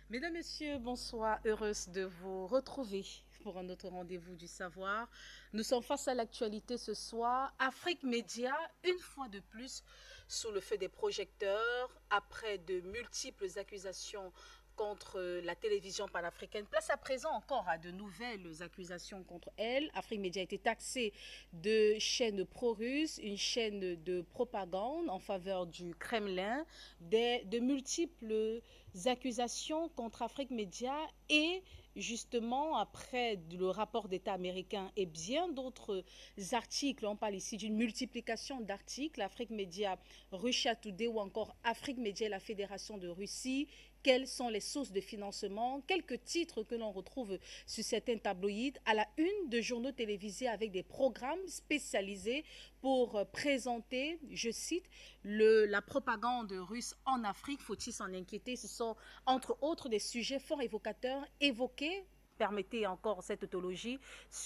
Mesdames, Messieurs, bonsoir. Heureuse de vous retrouver pour un autre rendez-vous du savoir. Nous sommes face à l'actualité ce soir. Afrique Média, une fois de plus, sous le feu des projecteurs, après de multiples accusations contre la télévision panafricaine. Place à présent encore à de nouvelles accusations contre elle. Afrique Média a été taxée de chaîne pro-russe, une chaîne de propagande en faveur du Kremlin, de multiples accusations contre Afrique Média et justement après le rapport d'État américain et bien d'autres articles, on parle ici d'une multiplication d'articles, Afrique Média, Russia Today ou encore Afrique Média et la Fédération de Russie, quelles sont les sources de financement, quelques titres que l'on retrouve sur certains tabloïds à la une de journaux télévisés avec des programmes spécialisés pour présenter, je cite, la propagande russe en Afrique. Faut-il s'en inquiéter? Ce sont entre autres des sujets fort évocateurs évoqués, permettez encore cette tautologie,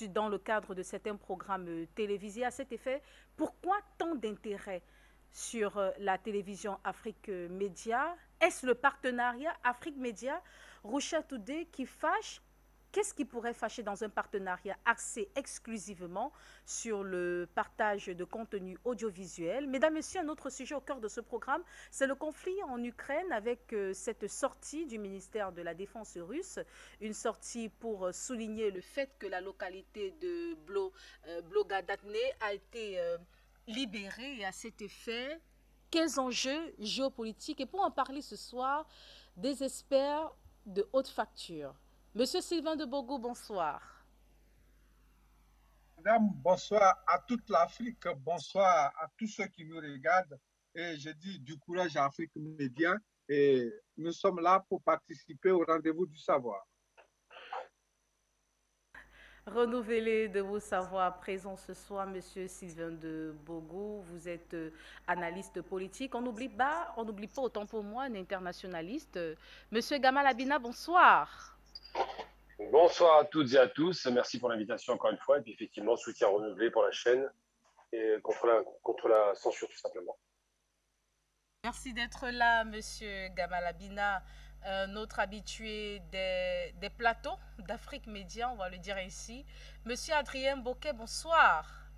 dans le cadre de certains programmes télévisés à cet effet. Pourquoi tant d'intérêt sur la télévision Afrique Média? Est-ce le partenariat Afrique Média, Russia Today qui fâche? Qu'est-ce qui pourrait fâcher dans un partenariat axé exclusivement sur le partage de contenu audiovisuel? Mesdames, Messieurs, un autre sujet au cœur de ce programme, c'est le conflit en Ukraine avec cette sortie du ministère de la Défense russe, une sortie pour souligner le fait que la localité de Blogadatne a été libérée et à cet effet, quels enjeux géopolitiques? Et pour en parler ce soir, des experts de haute facture. Monsieur Sylvain de Bogo, bonsoir. Madame, bonsoir à toute l'Afrique, bonsoir à tous ceux qui nous regardent. Et je dis du courage à Afrique Média. Et nous sommes là pour participer au rendez-vous du savoir. Renouvelé de vos savoirs présents ce soir, Monsieur Sylvain de Bogo. Vous êtes analyste politique. On n'oublie pas autant pour moi un internationaliste. Monsieur Gamal Abina, bonsoir. Bonsoir à toutes et à tous. Merci pour l'invitation encore une fois. Et puis effectivement, soutien renouvelé pour la chaîne et contre la censure tout simplement. Merci d'être là, Monsieur Gamal Abina, notre habitué des plateaux d'Afrique Média, on va le dire ainsi. Monsieur Adrien Boquet, bonsoir.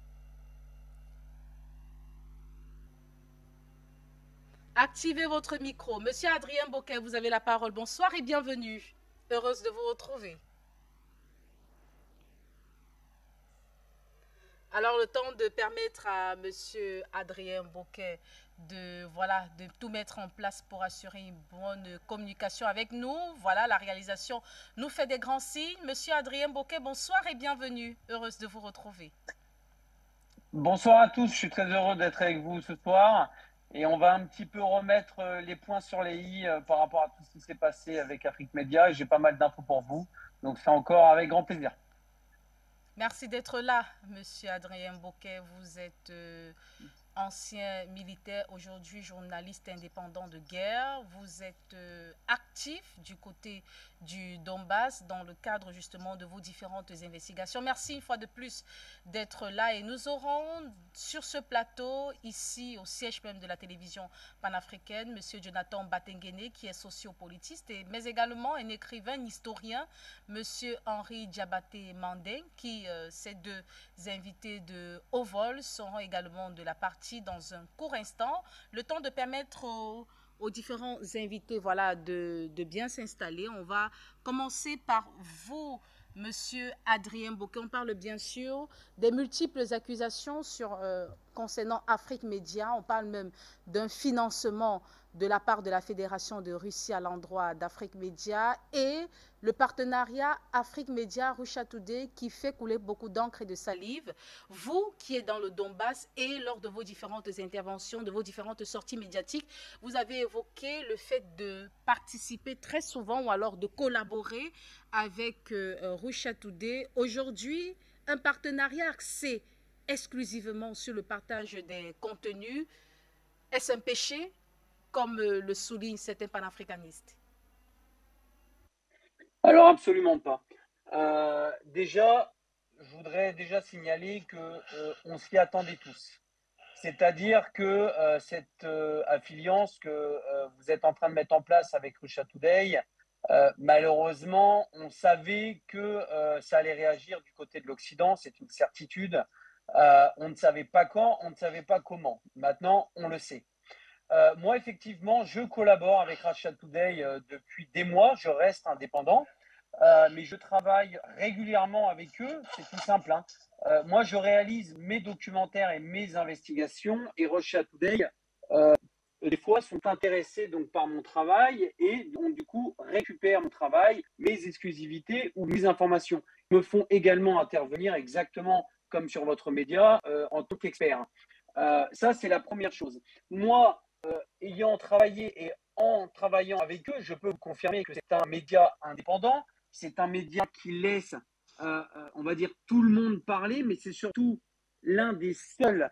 Activez votre micro. Monsieur Adrien Boquet, vous avez la parole. Bonsoir et bienvenue. Heureuse de vous retrouver. Alors, le temps de permettre à Monsieur Adrien Boquet de tout mettre en place pour assurer une bonne communication avec nous. Voilà, la réalisation nous fait des grands signes. Monsieur Adrien Boquet, bonsoir et bienvenue. Heureuse de vous retrouver. Bonsoir à tous, je suis très heureux d'être avec vous ce soir et on va un petit peu remettre les points sur les i par rapport à tout ce qui s'est passé avec Afrique Média et j'ai pas mal d'infos pour vous, donc c'est encore avec grand plaisir. Merci d'être là, Monsieur Adrien Boquet. Vous êtes ancien militaire, aujourd'hui journaliste indépendant de guerre. Vous êtes actif du côté du Donbass dans le cadre justement de vos différentes investigations. Merci une fois de plus d'être là et nous aurons sur ce plateau, ici au siège même de la télévision panafricaine, Monsieur Jonathan Batengene qui est sociopolitiste, mais également un écrivain, un historien, Monsieur Henri Diabaté Mandeng, qui ces deux invités de haut vol seront également de la partie dans un court instant, le temps de permettre aux différents invités voilà, de bien s'installer. On va commencer par vous, Monsieur Adrien Boquet. On parle bien sûr des multiples accusations concernant Afrique Média. On parle même d'un financement de la part de la Fédération de Russie à l'endroit d'Afrique Média et le partenariat Afrique Média Russia Today qui fait couler beaucoup d'encre et de salive. Vous qui êtes dans le Donbass et lors de vos différentes interventions, de vos différentes sorties médiatiques, vous avez évoqué le fait de participer très souvent ou alors de collaborer avec Russia Today. Aujourd'hui, un partenariat axé exclusivement sur le partage des contenus. Est-ce un péché, comme le soulignent certains panafricanistes? Alors absolument pas. Déjà, je voudrais déjà signaler que on s'y attendait tous. C'est-à-dire que cette affiliance que vous êtes en train de mettre en place avec Russia Today, Malheureusement, on savait que ça allait réagir du côté de l'Occident, c'est une certitude. On ne savait pas quand, on ne savait pas comment. Maintenant, on le sait. Moi, effectivement, je collabore avec Russia Today depuis des mois. Je reste indépendant, mais je travaille régulièrement avec eux. C'est tout simple, hein. Moi, je réalise mes documentaires et mes investigations, et Russia Today, des fois, sont intéressés donc par mon travail et donc du coup récupèrent mon travail, mes exclusivités ou mes informations. Ils me font également intervenir exactement comme sur votre média en tant qu'expert. Ça, c'est la première chose. Moi, ayant travaillé et en travaillant avec eux, je peux vous confirmer que c'est un média indépendant, c'est un média qui laisse, on va dire, tout le monde parler, mais c'est surtout l'un des seuls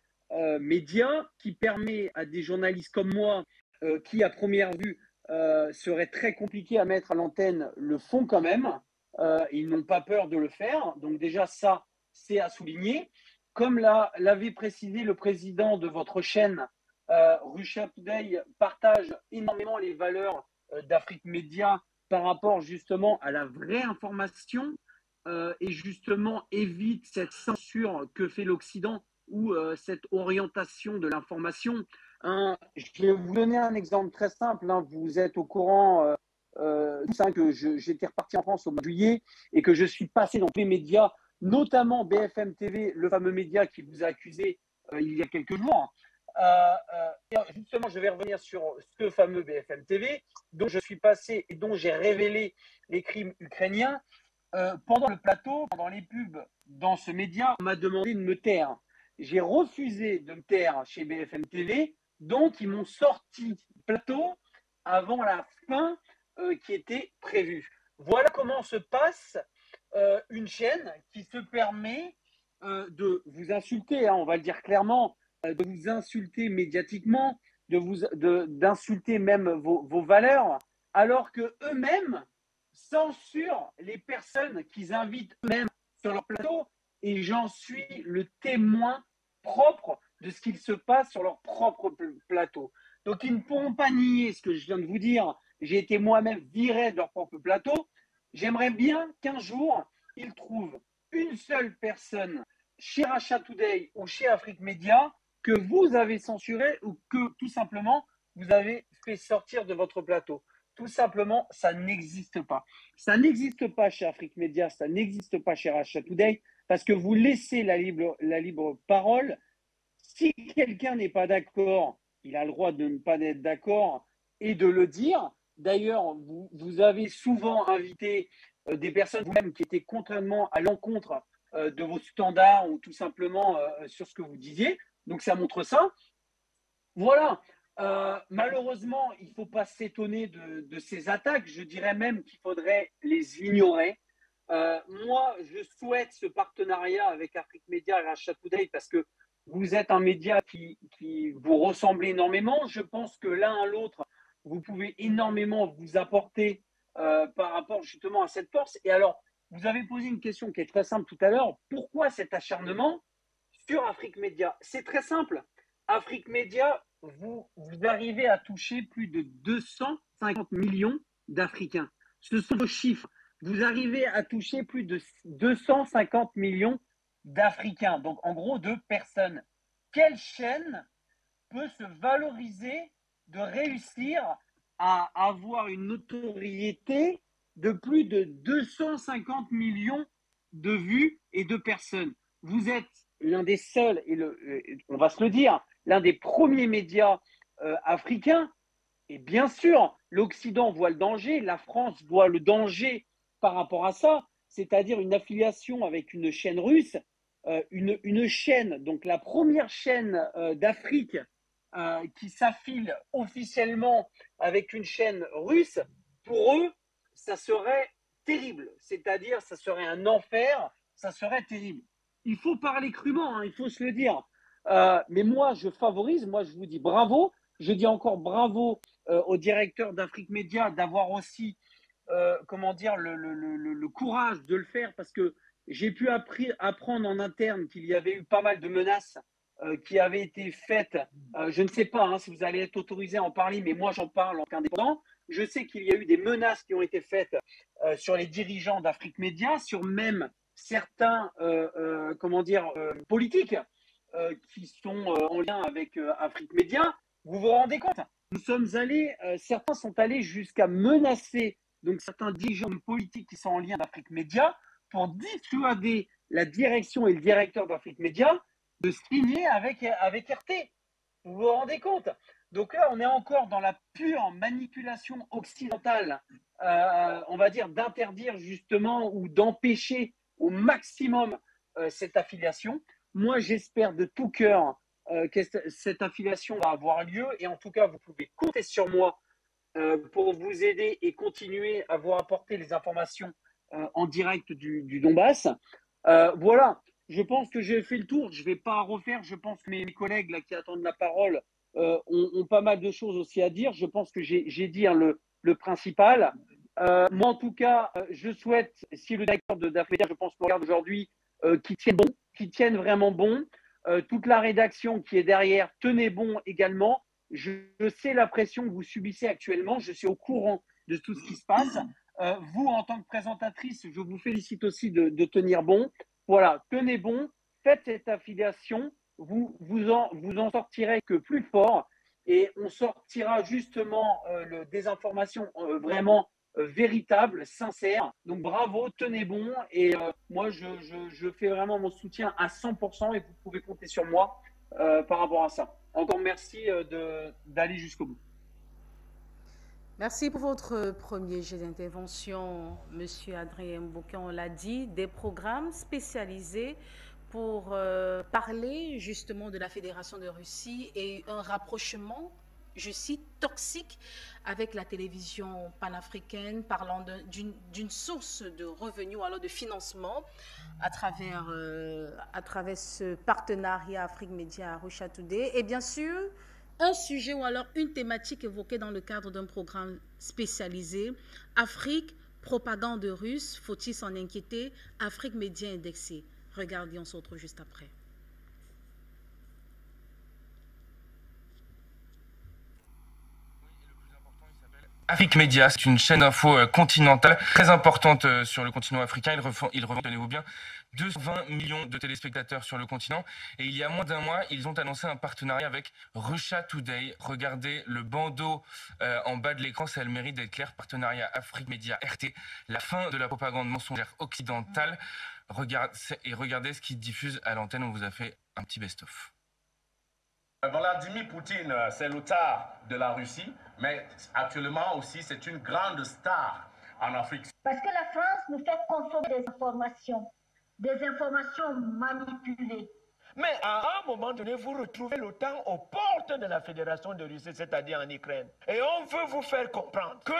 médias qui permet à des journalistes comme moi, qui à première vue serait très compliqué à mettre à l'antenne, le font quand même. Ils n'ont pas peur de le faire. Donc déjà, ça, c'est à souligner. Comme l'avait précisé le président de votre chaîne, Russia Today partage énormément les valeurs d'Afrique Média par rapport justement à la vraie information et justement évite cette censure que fait l'Occident ou cette orientation de l'information. Je vais vous donner un exemple très simple. Vous êtes au courant que j'étais reparti en France au mois de juillet et que je suis passé dans tous les médias, notamment BFM TV, le fameux média qui vous a accusé il y a quelques jours. Justement, je vais revenir sur ce fameux BFM TV dont je suis passé et dont j'ai révélé les crimes ukrainiens. Pendant le plateau, pendant les pubs dans ce média, on m'a demandé de me taire. J'ai refusé de me taire chez BFM TV, donc ils m'ont sorti du plateau avant la fin qui était prévue. Voilà comment se passe une chaîne qui se permet de vous insulter, hein, on va le dire clairement, de vous insulter médiatiquement, d'insulter même vos valeurs, alors que eux-mêmes censurent les personnes qu'ils invitent eux-mêmes sur leur plateau, et j'en suis le témoin propre de ce qu'il se passe sur leur propre plateau. Donc ils ne pourront pas nier ce que je viens de vous dire. J'ai été moi-même viré de leur propre plateau. J'aimerais bien qu'un jour, ils trouvent une seule personne chez Russia Today ou chez Afrique Média que vous avez censuré ou que tout simplement vous avez fait sortir de votre plateau. Tout simplement, ça n'existe pas. Ça n'existe pas chez Afrique Média, ça n'existe pas chez Russia Today, parce que vous laissez la libre parole. Si quelqu'un n'est pas d'accord, il a le droit de ne pas être d'accord et de le dire. D'ailleurs, vous avez souvent invité des personnes vous-même qui étaient contrairement à l'encontre de vos standards ou tout simplement sur ce que vous disiez. Donc, ça montre ça. Voilà. Malheureusement, il ne faut pas s'étonner de ces attaques. Je dirais même qu'il faudrait les ignorer. Moi, je souhaite ce partenariat avec Afrique Média et Russia Today parce que vous êtes un média qui vous ressemble énormément. Je pense que l'un à l'autre, vous pouvez énormément vous apporter par rapport justement à cette force. Et alors, vous avez posé une question qui est très simple tout à l'heure. Pourquoi cet acharnement sur Afrique Média? C'est très simple. Afrique Média, vous arrivez à toucher plus de 250 millions d'Africains. Ce sont vos chiffres. Vous arrivez à toucher plus de 250 millions d'Africains, donc en gros de personnes. Quelle chaîne peut se valoriser de réussir à avoir une notoriété de plus de 250 millions de vues et de personnes? Vous êtes l'un des seuls, et on va se le dire, l'un des premiers médias africains. Et bien sûr, l'Occident voit le danger, la France voit le danger par rapport à ça, c'est-à-dire une affiliation avec une chaîne russe, une chaîne, donc la première chaîne d'Afrique qui s'affile officiellement avec une chaîne russe. Pour eux, ça serait terrible, c'est-à-dire ça serait un enfer, ça serait terrible. Il faut parler crûment, hein, il faut se le dire. Mais moi, je favorise, moi je vous dis bravo, je dis encore bravo au directeur d'Afrique Média d'avoir aussi comment dire, le courage de le faire, parce que j'ai pu apprendre en interne qu'il y avait eu pas mal de menaces qui avaient été faites. Je ne sais pas si vous allez être autorisé à en parler, mais moi j'en parle en tant qu'indépendant. Je sais qu'il y a eu des menaces qui ont été faites sur les dirigeants d'Afrique Média, sur même certains politiques qui sont en lien avec Afrique Média. Vous vous rendez compte? Certains sont allés jusqu'à menacer donc certains dirigeants politiques qui sont en lien d'Afrique Média pour dissuader la direction et le directeur d'Afrique Média de signer avec RT. Vous vous rendez compte? Donc là, on est encore dans la pure manipulation occidentale, on va dire, d'interdire justement ou d'empêcher au maximum cette affiliation. Moi, j'espère de tout cœur que cette affiliation va avoir lieu et en tout cas, vous pouvez compter sur moi pour vous aider et continuer à vous apporter les informations en direct du Donbass. Voilà, je pense que j'ai fait le tour. Je ne vais pas refaire. Je pense que mes collègues là, qui attendent la parole ont pas mal de choses aussi à dire. Je pense que j'ai dit le principal. Moi, en tout cas, je souhaite, si le directeur d'Afrique, je pense qu'on regarde aujourd'hui, qui tiennent vraiment bon. Toute la rédaction qui est derrière, tenez bon également. Je sais la pression que vous subissez actuellement. Je suis au courant de tout ce qui se passe. Vous, en tant que présentatrice, je vous félicite aussi de tenir bon. Voilà, tenez bon, faites cette affiliation. Vous en sortirez que plus fort et on sortira justement des informations vraiment véritables, sincères. Donc bravo, tenez bon et moi je fais vraiment mon soutien à 100% et vous pouvez compter sur moi par rapport à ça. Encore merci d'aller jusqu'au bout. Merci pour votre premier jet d'intervention, Monsieur Adrien Mbouke. On l'a dit, des programmes spécialisés pour parler justement de la Fédération de Russie et un rapprochement, je cite, toxique avec la télévision panafricaine, parlant d'une source de revenus ou alors de financement à travers ce partenariat Afrique Média Russia Today. Et bien sûr, un sujet ou alors une thématique évoquée dans le cadre d'un programme spécialisé, Afrique, propagande russe, faut-il s'en inquiéter? Afrique Média indexé. Regardez, on se retrouve juste après. Afrique Média, c'est une chaîne d'info continentale très importante sur le continent africain. Il revend, tenez-vous bien, 220 millions de téléspectateurs sur le continent. Et il y a moins d'un mois, ils ont annoncé un partenariat avec Russia Today. Regardez le bandeau en bas de l'écran, ça a le mérite d'être clair. Partenariat Afrique Média RT, la fin de la propagande mensongère occidentale. Regardez ce qu'ils diffusent à l'antenne. On vous a fait un petit best-of. Vladimir Poutine, c'est le tsar de la Russie, mais actuellement aussi c'est une grande star en Afrique. Parce que la France nous fait consommer des informations manipulées. Mais à un moment donné, vous retrouvez l'OTAN aux portes de la Fédération de Russie, c'est-à-dire en Ukraine. Et on veut vous faire comprendre que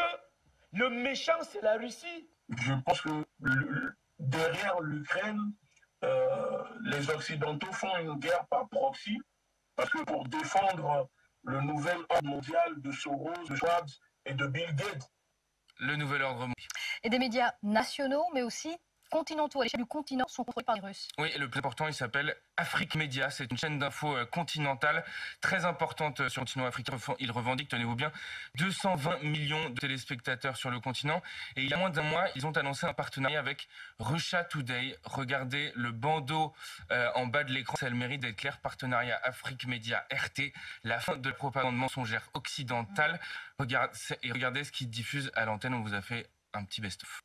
le méchant, c'est la Russie. Je pense que derrière l'Ukraine, les Occidentaux font une guerre par proxy. Parce que pour défendre le nouvel ordre mondial de Soros, de Schwab et de Bill Gates. Le nouvel ordre mondial. Et des médias nationaux, mais aussi continentaux à l'échelle du continent sont contrôlés par les Russes. Oui, le plus important, il s'appelle Afrique Média. C'est une chaîne d'info continentale très importante sur le continent africain. Il revendique, tenez-vous bien, 220 millions de téléspectateurs sur le continent. Et il y a moins d'un mois, ils ont annoncé un partenariat avec Russia Today. Regardez le bandeau en bas de l'écran, ça a le mérite d'être clair. Partenariat Afrique Média RT, la fin de la propagande mensongère occidentale. Regardez ce qu'ils diffusent à l'antenne. On vous a fait un petit best-of.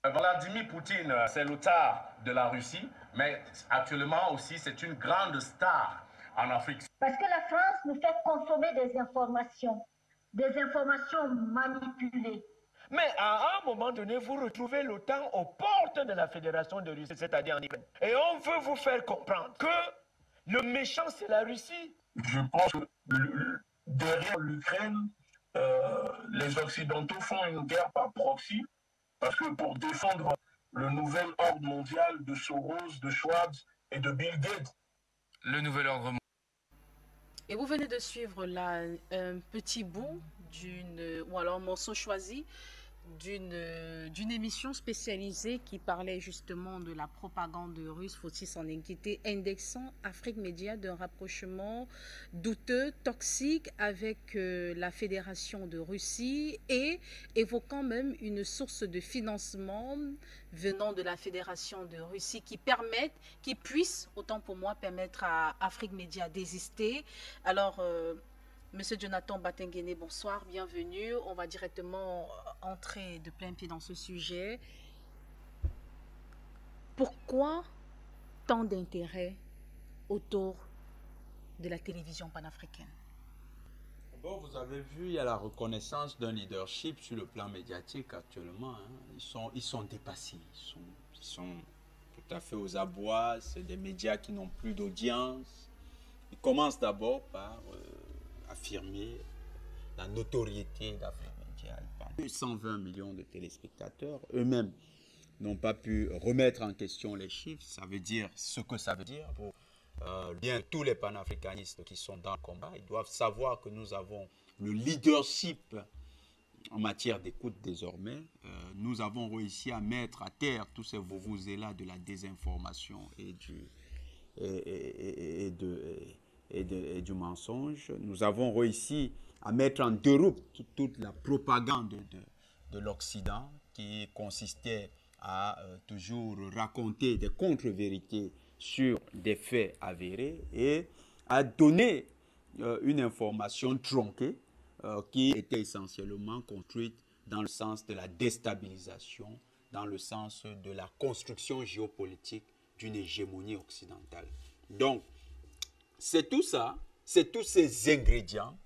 Vladimir Poutine, c'est le tsar de la Russie, mais actuellement aussi c'est une grande star en Afrique. Parce que la France nous fait consommer des informations manipulées. Mais à un moment donné, vous retrouvez l'OTAN aux portes de la Fédération de Russie, c'est-à-dire en Ukraine. Et on veut vous faire comprendre que le méchant, c'est la Russie. Je pense que derrière l'Ukraine, les Occidentaux font une guerre par proxy. Parce que pour défendre le nouvel ordre mondial de Soros, de Schwab et de Bill Gates. Le nouvel ordre mondial. Et vous venez de suivre là un petit bout ou alors morceau choisi d'une émission spécialisée qui parlait justement de la propagande russe, faut-il s'en inquiéter, indexant Afrique Média d'un rapprochement douteux, toxique avec la Fédération de Russie et évoquant même une source de financement venant de la Fédération de Russie qui puisse, autant pour moi, permettre à Afrique Média d'exister. Alors, Monsieur Jonathan Batengene, bonsoir, bienvenue. On va directement entrer de plein pied dans ce sujet. Pourquoi tant d'intérêt autour de la télévision panafricaine? Bon, vous avez vu, il y a la reconnaissance d'un leadership sur le plan médiatique actuellement. Hein. Ils sont dépassés, ils sont tout à fait aux abois. C'est des médias qui n'ont plus d'audience. Ils commencent d'abord par affirmer la notoriété d'Afrique Média. 120 millions de téléspectateurs, eux-mêmes n'ont pas pu remettre en question les chiffres. Ça veut dire ce que ça veut dire pour bien tous les panafricanistes qui sont dans le combat. Ils doivent savoir que nous avons le leadership en matière d'écoute désormais. Nous avons réussi à mettre à terre tous ces vuvuzela de la désinformation et du mensonge. Nous avons réussi à mettre en déroute toute la propagande de l'Occident qui consistait à toujours raconter des contre-vérités sur des faits avérés et à donner une information tronquée qui était essentiellement construite dans le sens de la déstabilisation, dans le sens de la construction géopolitique d'une hégémonie occidentale. Donc, c'est tout ça, c'est tous ces ingrédients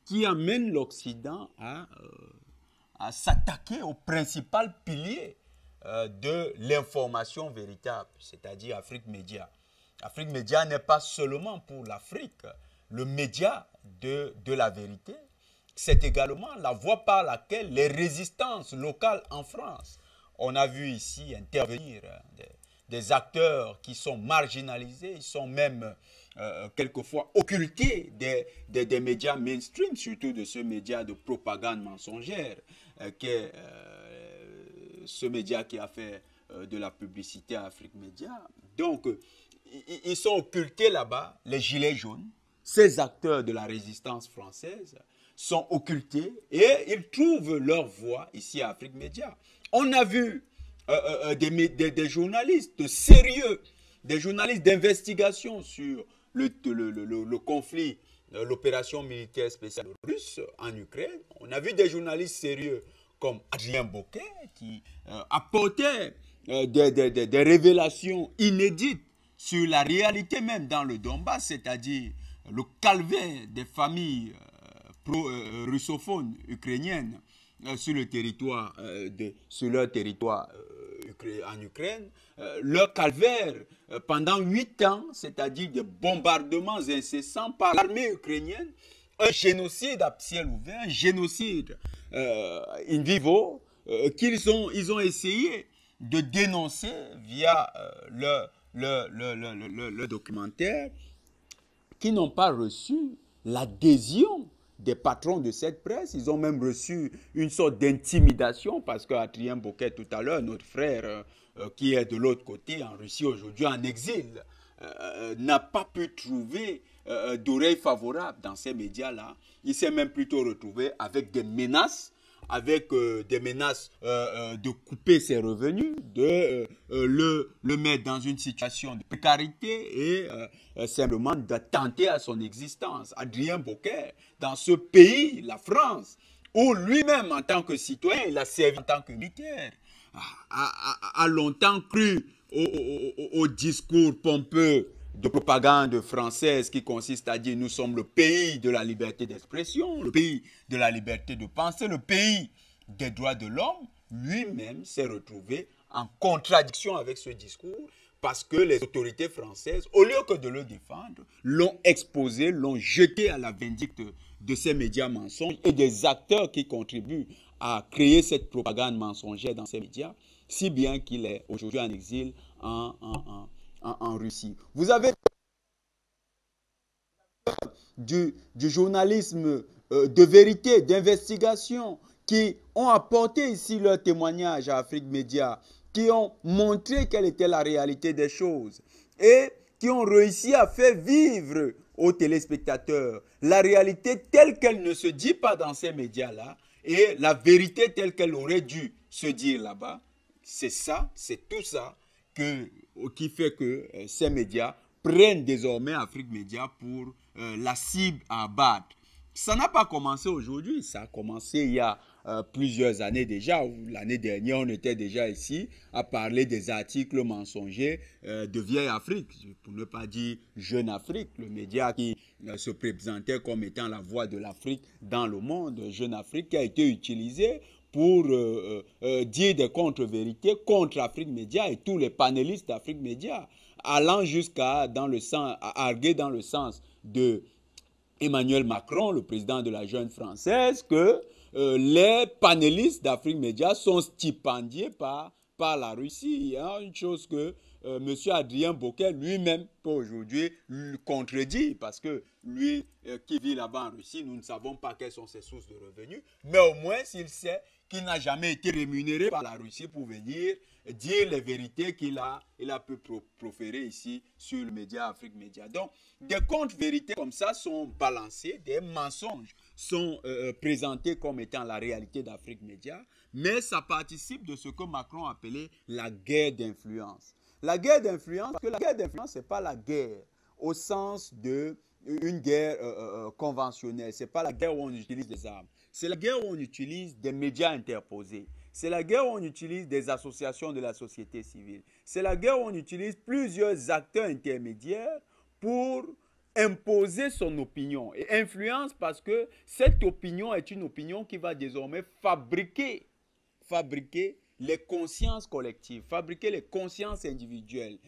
qui amènent l'Occident à s'attaquer au principal pilier de l'information véritable, c'est-à-dire Afrique Média. Afrique Média n'est pas seulement pour l'Afrique le média de la vérité, c'est également la voie par laquelle les résistances locales en France, on a vu ici intervenir des acteurs qui sont marginalisés, ils sont même quelquefois occultés des médias mainstream, surtout de ce média de propagande mensongère, qui est ce média qui a fait de la publicité à Afrique Média. Donc, ils sont occultés là-bas, les gilets jaunes, ces acteurs de la résistance française sont occultés et ils trouvent leur voie ici à Afrique Média. On a vu des journalistes sérieux, des journalistes d'investigation sur le conflit, l'opération militaire spéciale russe en Ukraine. On a vu des journalistes sérieux comme Adrien Boquet qui apportait des révélations inédites sur la réalité même dans le Donbass, c'est-à-dire le calvaire des familles russophones ukrainiennes sur leur territoire en Ukraine, leur calvaire pendant 8 ans, c'est-à-dire des bombardements incessants par l'armée ukrainienne, un génocide à ciel ouvert, un génocide in vivo, qu'ils ont essayé de dénoncer via le documentaire, qui n'ont pas reçu l'adhésion des patrons de cette presse. Ils ont même reçu une sorte d'intimidation parce qu'Adrien Boquet, tout à l'heure, notre frère qui est de l'autre côté, en Russie aujourd'hui, en exil, n'a pas pu trouver d'oreilles favorables dans ces médias-là. Il s'est même plutôt retrouvé avec des menaces, de couper ses revenus, de le mettre dans une situation de précarité et simplement d'attenter à son existence. Adrien Boquet, dans ce pays, la France, où lui-même, en tant que citoyen, il a servi en tant que militaire, a longtemps cru au discours pompeux de propagande française qui consiste à dire nous sommes le pays de la liberté d'expression, le pays de la liberté de penser, le pays des droits de l'homme. Lui-même s'est retrouvé en contradiction avec ce discours parce que les autorités françaises, au lieu que de le défendre, l'ont exposé, l'ont jeté à la vindicte de ces médias mensonges et des acteurs qui contribuent à créer cette propagande mensongère dans ces médias, si bien qu'il est aujourd'hui en exil en Russie. Vous avez du journalisme de vérité, d'investigation, qui ont apporté ici leur témoignage à Afrique Média, qui ont montré quelle était la réalité des choses et qui ont réussi à faire vivre aux téléspectateurs la réalité telle qu'elle ne se dit pas dans ces médias-là et la vérité telle qu'elle aurait dû se dire là-bas. C'est ça, c'est tout ça qui fait que ces médias prennent désormais Afrique Média pour la cible à abattre. Ça n'a pas commencé aujourd'hui, ça a commencé il y a plusieurs années déjà. L'année dernière, on était déjà ici à parler des articles mensongers de Vieille Afrique, pour ne pas dire Jeune Afrique, le média qui se présentait comme étant la voix de l'Afrique dans le monde. Jeune Afrique qui a été utilisé pour dire des contre-vérités contre Afrique Média et tous les panélistes d'Afrique Média, allant jusqu'à arguer dans le sens de Emmanuel Macron, le président de la jeune française, que les panélistes d'Afrique Média sont stipendiés par la Russie. Il y a une chose que M. Adrien Bocquet lui-même peut aujourd'hui contredire, parce que lui qui vit là-bas en Russie, nous ne savons pas quelles sont ses sources de revenus, mais au moins s'il sait qu'il n'a jamais été rémunéré par la Russie pour venir dire les vérités qu'il a pu proférer ici sur le média Afrique Média. Donc, des contre-vérités comme ça sont balancées, des mensonges sont présentés comme étant la réalité d'Afrique Média, mais ça participe de ce que Macron appelait la guerre d'influence. La guerre d'influence, parce que la guerre d'influence, ce n'est pas la guerre au sens d'une guerre conventionnelle, ce n'est pas la guerre où on utilise des armes. C'est la guerre où on utilise des médias interposés. C'est la guerre où on utilise des associations de la société civile. C'est la guerre où on utilise plusieurs acteurs intermédiaires pour imposer son opinion. Et influence parce que cette opinion est une opinion qui va désormais fabriquer les consciences collectives, fabriquer les consciences individuelles,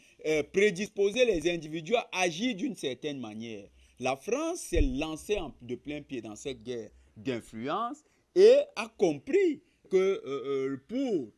prédisposer les individus à agir d'une certaine manière. La France s'est lancée de plein pied dans cette guerre d'influence et a compris que pour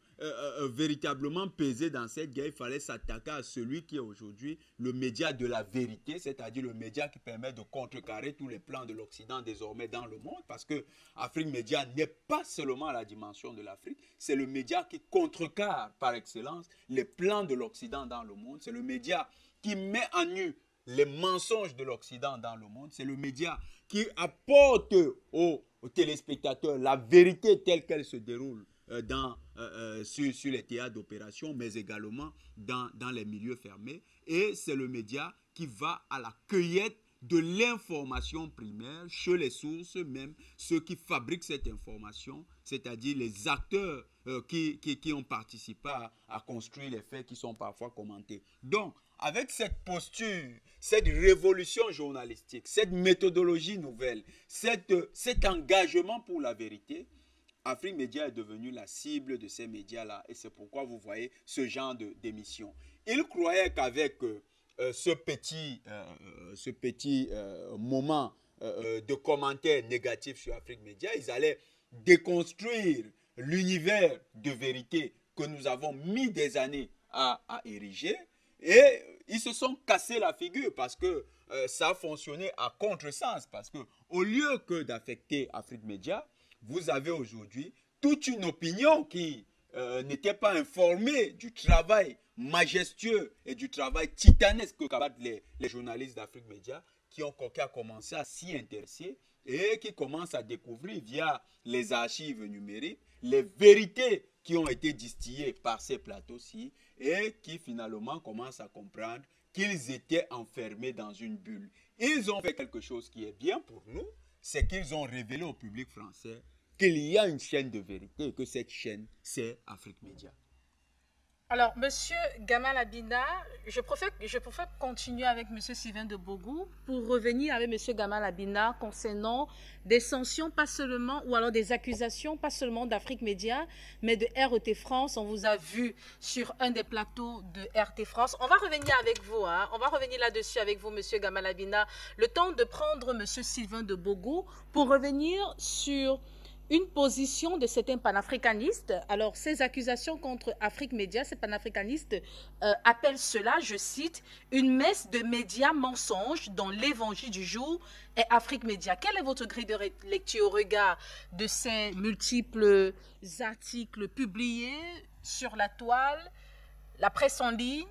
véritablement peser dans cette guerre, il fallait s'attaquer à celui qui est aujourd'hui le média de la vérité, c'est-à-dire le média qui permet de contrecarrer tous les plans de l'Occident désormais dans le monde, parce que Afrique Média n'est pas seulement à la dimension de l'Afrique, c'est le média qui contrecarre par excellence les plans de l'Occident dans le monde, c'est le média qui met en nu les mensonges de l'Occident dans le monde, c'est le média qui apporte aux téléspectateurs la vérité telle qu'elle se déroule sur les théâtres d'opération, mais également dans les milieux fermés. Et c'est le média qui va à la cueillette de l'information primaire chez les sources, même ceux qui fabriquent cette information, c'est-à-dire les acteurs qui ont participé à construire les faits qui sont parfois commentés. Donc, avec cette posture, cette révolution journalistique, cette méthodologie nouvelle, cet engagement pour la vérité, Afrique Média est devenue la cible de ces médias-là. Et c'est pourquoi vous voyez ce genre d'émission. Ils croyaient qu'avec ce petit moment de commentaires négatifs sur Afrique Média, ils allaient déconstruire l'univers de vérité que nous avons mis des années à ériger. Et ils se sont cassés la figure parce que ça a fonctionné à contresens. Parce que au lieu que d'affecter Afrique Média, vous avez aujourd'hui toute une opinion qui n'était pas informée du travail majestueux et du travail titanesque que capables les journalistes d'Afrique Média qui ont commencé à s'y intéresser et qui commencent à découvrir via les archives numériques les vérités qui ont été distillées par ces plateaux-ci et qui finalement commencent à comprendre qu'ils étaient enfermés dans une bulle. Ils ont fait quelque chose qui est bien pour nous, c'est qu'ils ont révélé au public français qu'il y a une chaîne de vérité et que cette chaîne, c'est Afrique Média. Alors, Monsieur Gamal Abina, je préfère continuer avec Monsieur Sylvain de Bogou pour revenir avec Monsieur Gamal Abina concernant des sanctions, pas seulement, ou alors des accusations, pas seulement d'Afrique Média, mais de RT France. On vous a vu sur un des plateaux de RT France. On va revenir avec vous, hein. On va revenir là-dessus avec vous, Monsieur Gamal Abina. Le temps de prendre Monsieur Sylvain de Bogou pour revenir sur une position de certains panafricanistes. Alors, ces accusations contre Afrique Média, ces panafricanistes appellent cela, je cite, une messe de médias mensonges dont l'évangile du jour est Afrique Média. Quelle est votre grille de lecture au regard de ces multiples articles publiés sur la toile, la presse en ligne,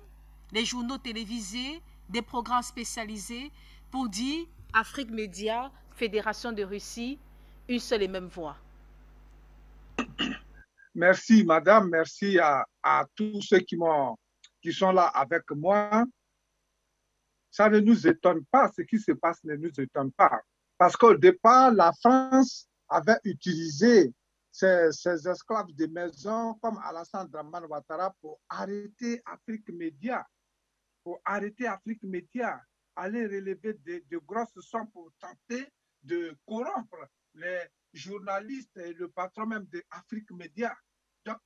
les journaux télévisés, des programmes spécialisés pour dire Afrique Média, Fédération de Russie, une seule et même voix? Merci, madame. Merci à tous ceux qui sont là avec moi. Ça ne nous étonne pas. Ce qui se passe ne nous étonne pas. Parce qu'au départ, la France avait utilisé ces esclaves de maison comme Alassane Dramane Ouattara pour arrêter Afrique Média. Pour arrêter Afrique Média, aller relever de grosses sommes pour tenter de corrompre les journalistes et le patron même d'Afrique Média. Donc,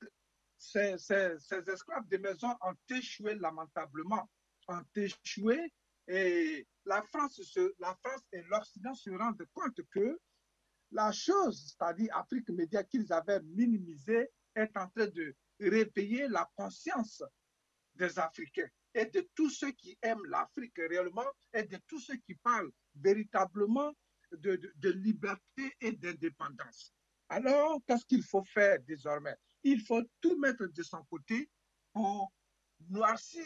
ces esclaves de maison ont échoué lamentablement, ont échoué, et la France et l'Occident se rendent compte que la chose, c'est-à-dire Afrique Média qu'ils avaient minimisée, est en train de réveiller la conscience des Africains et de tous ceux qui aiment l'Afrique réellement et de tous ceux qui parlent véritablement de liberté et d'indépendance. Alors, qu'est-ce qu'il faut faire désormais? Il faut tout mettre de son côté pour noircir,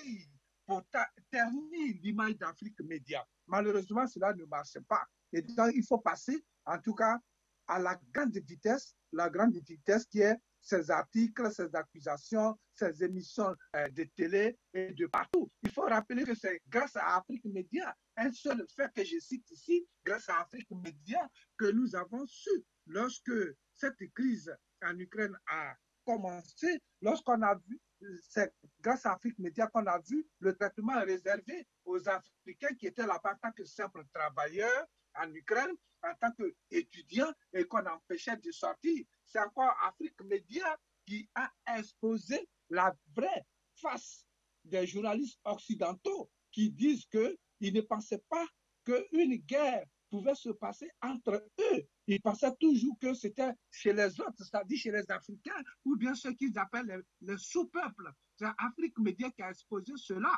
pour ternir l'image d'Afrique Média. Malheureusement, cela ne marche pas. Et donc, il faut passer, en tout cas, à la grande vitesse qui est ces articles, ces accusations, ces émissions de télé et de partout. Il faut rappeler que c'est grâce à Afrique Média, un seul fait que je cite ici, grâce à Afrique Média, que nous avons su, lorsque cette crise en Ukraine a commencé, lorsqu'on a vu, c'est grâce à Afrique Média qu'on a vu le traitement réservé aux Africains qui étaient là-bas en tant que simples travailleurs en Ukraine, en tant qu'étudiants, et qu'on empêchait de sortir. C'est encore Afrique Média qui a exposé la vraie face des journalistes occidentaux qui disent qu'ils ne pensaient pas qu'une guerre pouvait se passer entre eux. Ils pensaient toujours que c'était chez les autres, c'est-à-dire chez les Africains, ou bien ceux qu'ils appellent les sous-peuples. C'est Afrique Média qui a exposé cela.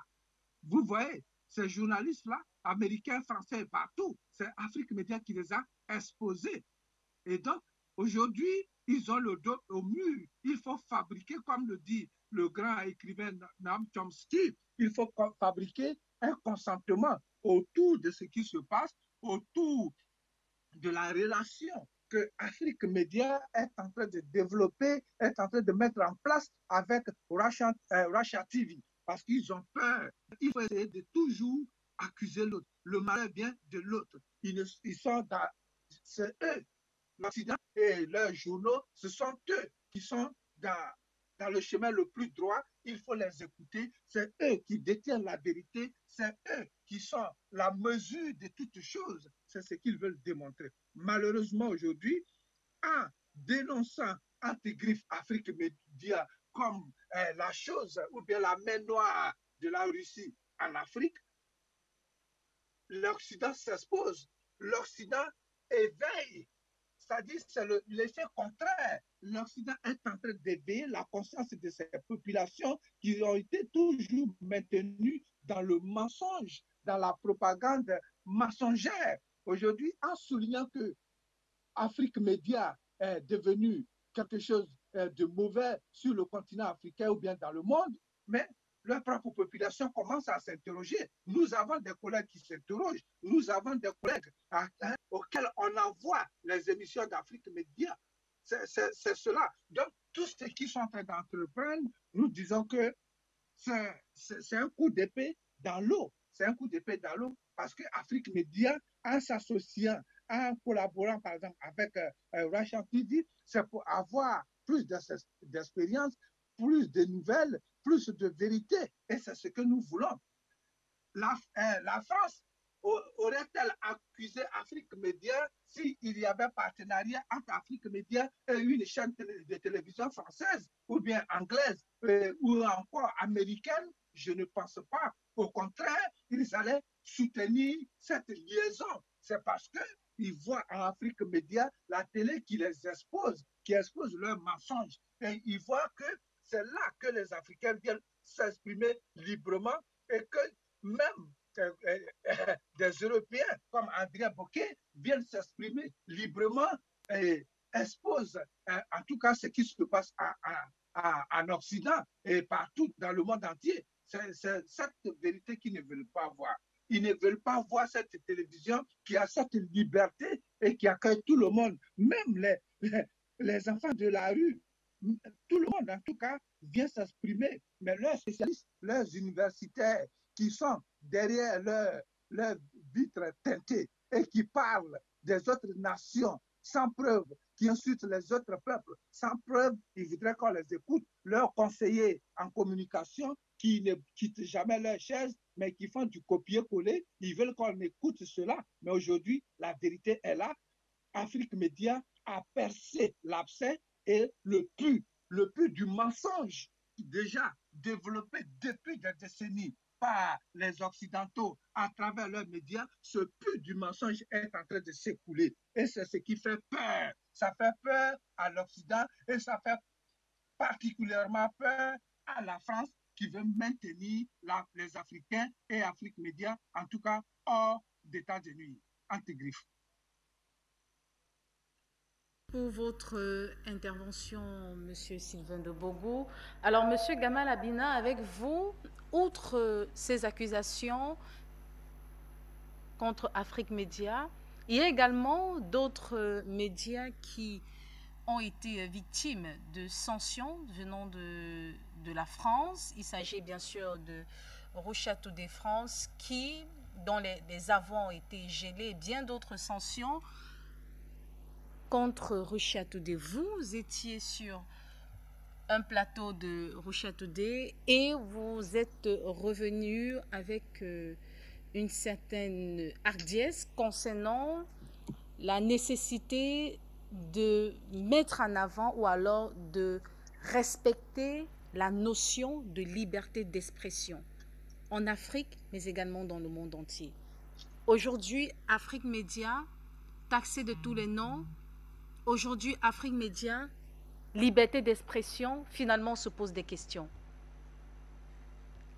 Vous voyez, ces journalistes-là, américains, français, partout, c'est Afrique Média qui les a exposés. Et donc, aujourd'hui, ils ont le dos au mur. Il faut fabriquer, comme le dit le grand écrivain Noam Chomsky, il faut fabriquer un consentement autour de ce qui se passe, autour de la relation que Afrique Média est en train de développer, est en train de mettre en place avec Russia TV. Parce qu'ils ont peur. Il faut essayer de toujours accuser l'autre. Le malheur vient de l'autre. Ils sont dans... C'est eux. L'Occident et leurs journaux, ce sont eux qui sont dans le chemin le plus droit. Il faut les écouter. C'est eux qui détiennent la vérité. C'est eux qui sont la mesure de toutes choses. C'est ce qu'ils veulent démontrer. Malheureusement, aujourd'hui, en dénonçant Antigriffe Afrique Média comme la chose ou bien la main noire de la Russie en Afrique, l'Occident s'expose. L'Occident éveille. C'est-à-dire c'est l'effet contraire. L'Occident est en train d'éveiller la conscience de ces populations qui ont été toujours maintenues dans le mensonge, dans la propagande mensongère. Aujourd'hui, en soulignant que Afrique Média est devenu quelque chose de mauvais sur le continent africain ou bien dans le monde, mais leur propre population commence à s'interroger. Nous avons des collègues qui s'interrogent. Nous avons des collègues auxquels on envoie les émissions d'Afrique Média. C'est cela. Donc, tous ceux qui sont en train d'entreprendre, nous disons que c'est un coup d'épée dans l'eau. C'est un coup d'épée dans l'eau parce que Afrique Média, en s'associant, en collaborant par exemple avec Russia TV, c'est pour avoir plus d'expérience, plus de nouvelles, plus de vérité. Et c'est ce que nous voulons. La France aurait-elle accusé Afrique Média s'il y avait partenariat entre Afrique Média et une chaîne de télévision française ou bien anglaise ou encore américaine? Je ne pense pas. Au contraire, ils allaient soutenir cette liaison. C'est parce ils voient en Afrique Média la télé qui les expose, qui expose leurs mensonges. Et ils voient que c'est là que les Africains viennent s'exprimer librement et que même des Européens comme André Boquet viennent s'exprimer librement et exposent en tout cas ce qui se passe en Occident et partout dans le monde entier. C'est cette vérité qu'ils ne veulent pas voir. Ils ne veulent pas voir cette télévision qui a cette liberté et qui accueille tout le monde, même les enfants de la rue. Tout le monde, en tout cas, vient s'exprimer. Mais leurs spécialistes, leurs universitaires qui sont derrière leurs vitres teintées et qui parlent des autres nations sans preuve, qui insultent les autres peuples sans preuve, ils voudraient qu'on les écoute. Leurs conseillers en communication qui ne quittent jamais leur chaise, mais qui font du copier-coller, ils veulent qu'on écoute cela. Mais aujourd'hui, la vérité est là. Afrique Média a percé l'abcès et le pu du mensonge déjà développé depuis des décennies par les Occidentaux à travers leurs médias, ce pu du mensonge est en train de s'écouler. Et c'est ce qui fait peur. Ça fait peur à l'Occident et ça fait particulièrement peur à la France qui veut maintenir les Africains et Afrique Média, en tout cas hors d'état de nuire, anti-griffe. Pour votre intervention, M. Sylvain de Bogo. Alors, M. Gamal Abina, avec vous, outre ces accusations contre Afrique Média, il y a également d'autres médias qui ont été victimes de sanctions venant de la France. Il s'agit bien sûr de Rocha Today France, dont les avoirs ont été gelés, et bien d'autres sanctions contre Rocha Today. Vous étiez sur un plateau de Rocha Today et vous êtes revenu avec une certaine hardiesse concernant la nécessité de mettre en avant ou alors de respecter la notion de liberté d'expression en Afrique, mais également dans le monde entier. Aujourd'hui, Afrique Média, taxé de tous les noms, aujourd'hui, Afrique Média, liberté d'expression, finalement, se pose des questions.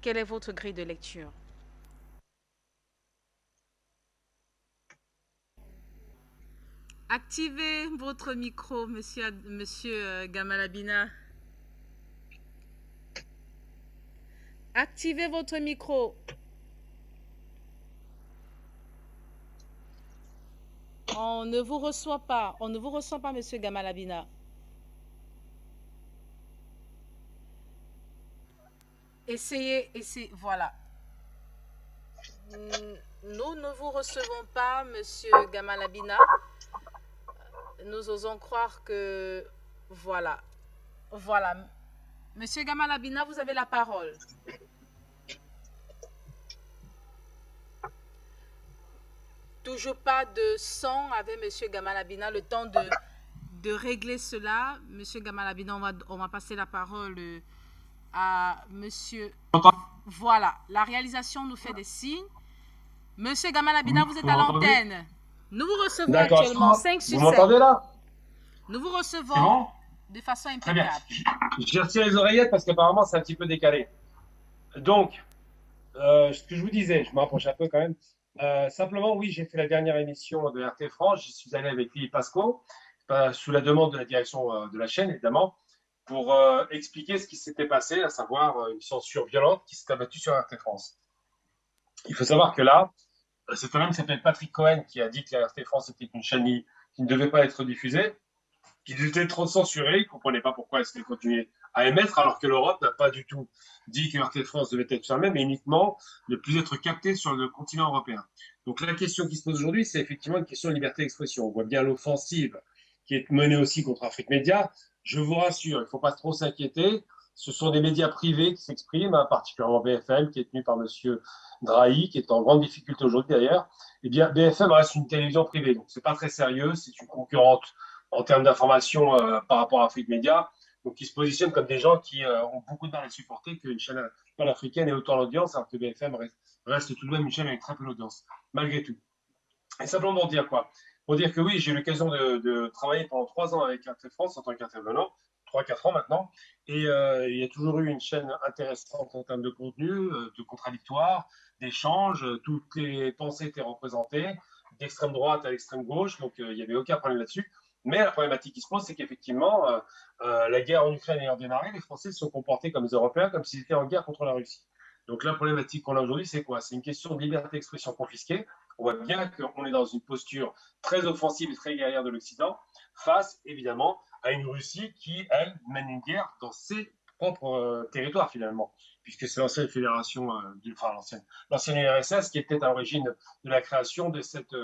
Quelle est votre grille de lecture? Activez votre micro, monsieur Gamal Abina. Activez votre micro. On ne vous reçoit pas. On ne vous reçoit pas, monsieur Gamal Abina. Essayez. Voilà. Nous ne vous recevons pas, monsieur Gamal Abina. Nous osons croire que... Voilà. Monsieur Gamal Abina, vous avez la parole. Toujours pas de son avec monsieur Gamal Abina. Le temps de régler cela. Monsieur Gamal Abina, on va passer la parole à monsieur... Voilà. La réalisation nous fait des signes. Monsieur Gamal Abina, vous êtes à l'antenne. Nous vous recevons actuellement 5 sur 7. Vous m'entendez là? Nous vous recevons de façon impeccable. Très bien. Je retire les oreillettes parce qu'apparemment c'est un petit peu décalé. Donc, ce que je vous disais, je me rapproche un peu quand même. Simplement, oui, j'ai fait la dernière émission de RT France. J'y suis allé avec Philippe Pasco, sous la demande de la direction de la chaîne, évidemment, pour expliquer ce qui s'était passé, à savoir une censure violente qui s'est abattue sur RT France. Il faut savoir que là, c'est un homme qui s'appelle Patrick Cohen qui a dit que la RT France était une chaîne qui ne devait pas être diffusée, qui était trop censurée, il ne comprenait pas pourquoi elle s'était continuée à émettre, alors que l'Europe n'a pas du tout dit que RT France devait être fermée, mais uniquement ne plus être captée sur le continent européen. Donc la question qui se pose aujourd'hui, c'est effectivement une question de liberté d'expression. On voit bien l'offensive qui est menée aussi contre Afrique Média. Je vous rassure, il ne faut pas trop s'inquiéter. Ce sont des médias privés qui s'expriment, particulièrement BFM, qui est tenu par M. Drahi, qui est en grande difficulté aujourd'hui d'ailleurs. Eh bien, BFM reste une télévision privée, donc c'est pas très sérieux. C'est une concurrente en termes d'information par rapport à Afrique Média. Donc, ils se positionnent comme des gens qui ont beaucoup de mal à supporter qu'une chaîne panafricaine ait autant d'audience, alors que BFM reste tout de même une chaîne avec très peu d'audience, malgré tout. Et simplement pour dire quoi? pour dire que oui, j'ai eu l'occasion de travailler pendant 3 ans avec RT France en tant qu'intervenant, 3-4 ans maintenant, et il y a toujours eu une chaîne intéressante en termes de contenu, de contradictoire, d'échanges, toutes les pensées étaient représentées, d'extrême droite à l'extrême gauche, donc il n'y avait aucun problème là-dessus. Mais la problématique qui se pose, c'est qu'effectivement, la guerre en Ukraine ayant démarré, les Français se sont comportés comme les Européens, comme s'ils étaient en guerre contre la Russie. Donc la problématique qu'on a aujourd'hui, c'est quoi? C'est une question de liberté d'expression confisquée. On voit bien qu'on est dans une posture très offensive et très guerrière de l'Occident, face évidemment à une Russie qui, elle, mène une guerre dans ses propres territoires finalement, puisque c'est l'ancienne fédération, enfin l'ancienne URSS qui était à l'origine de la création de cet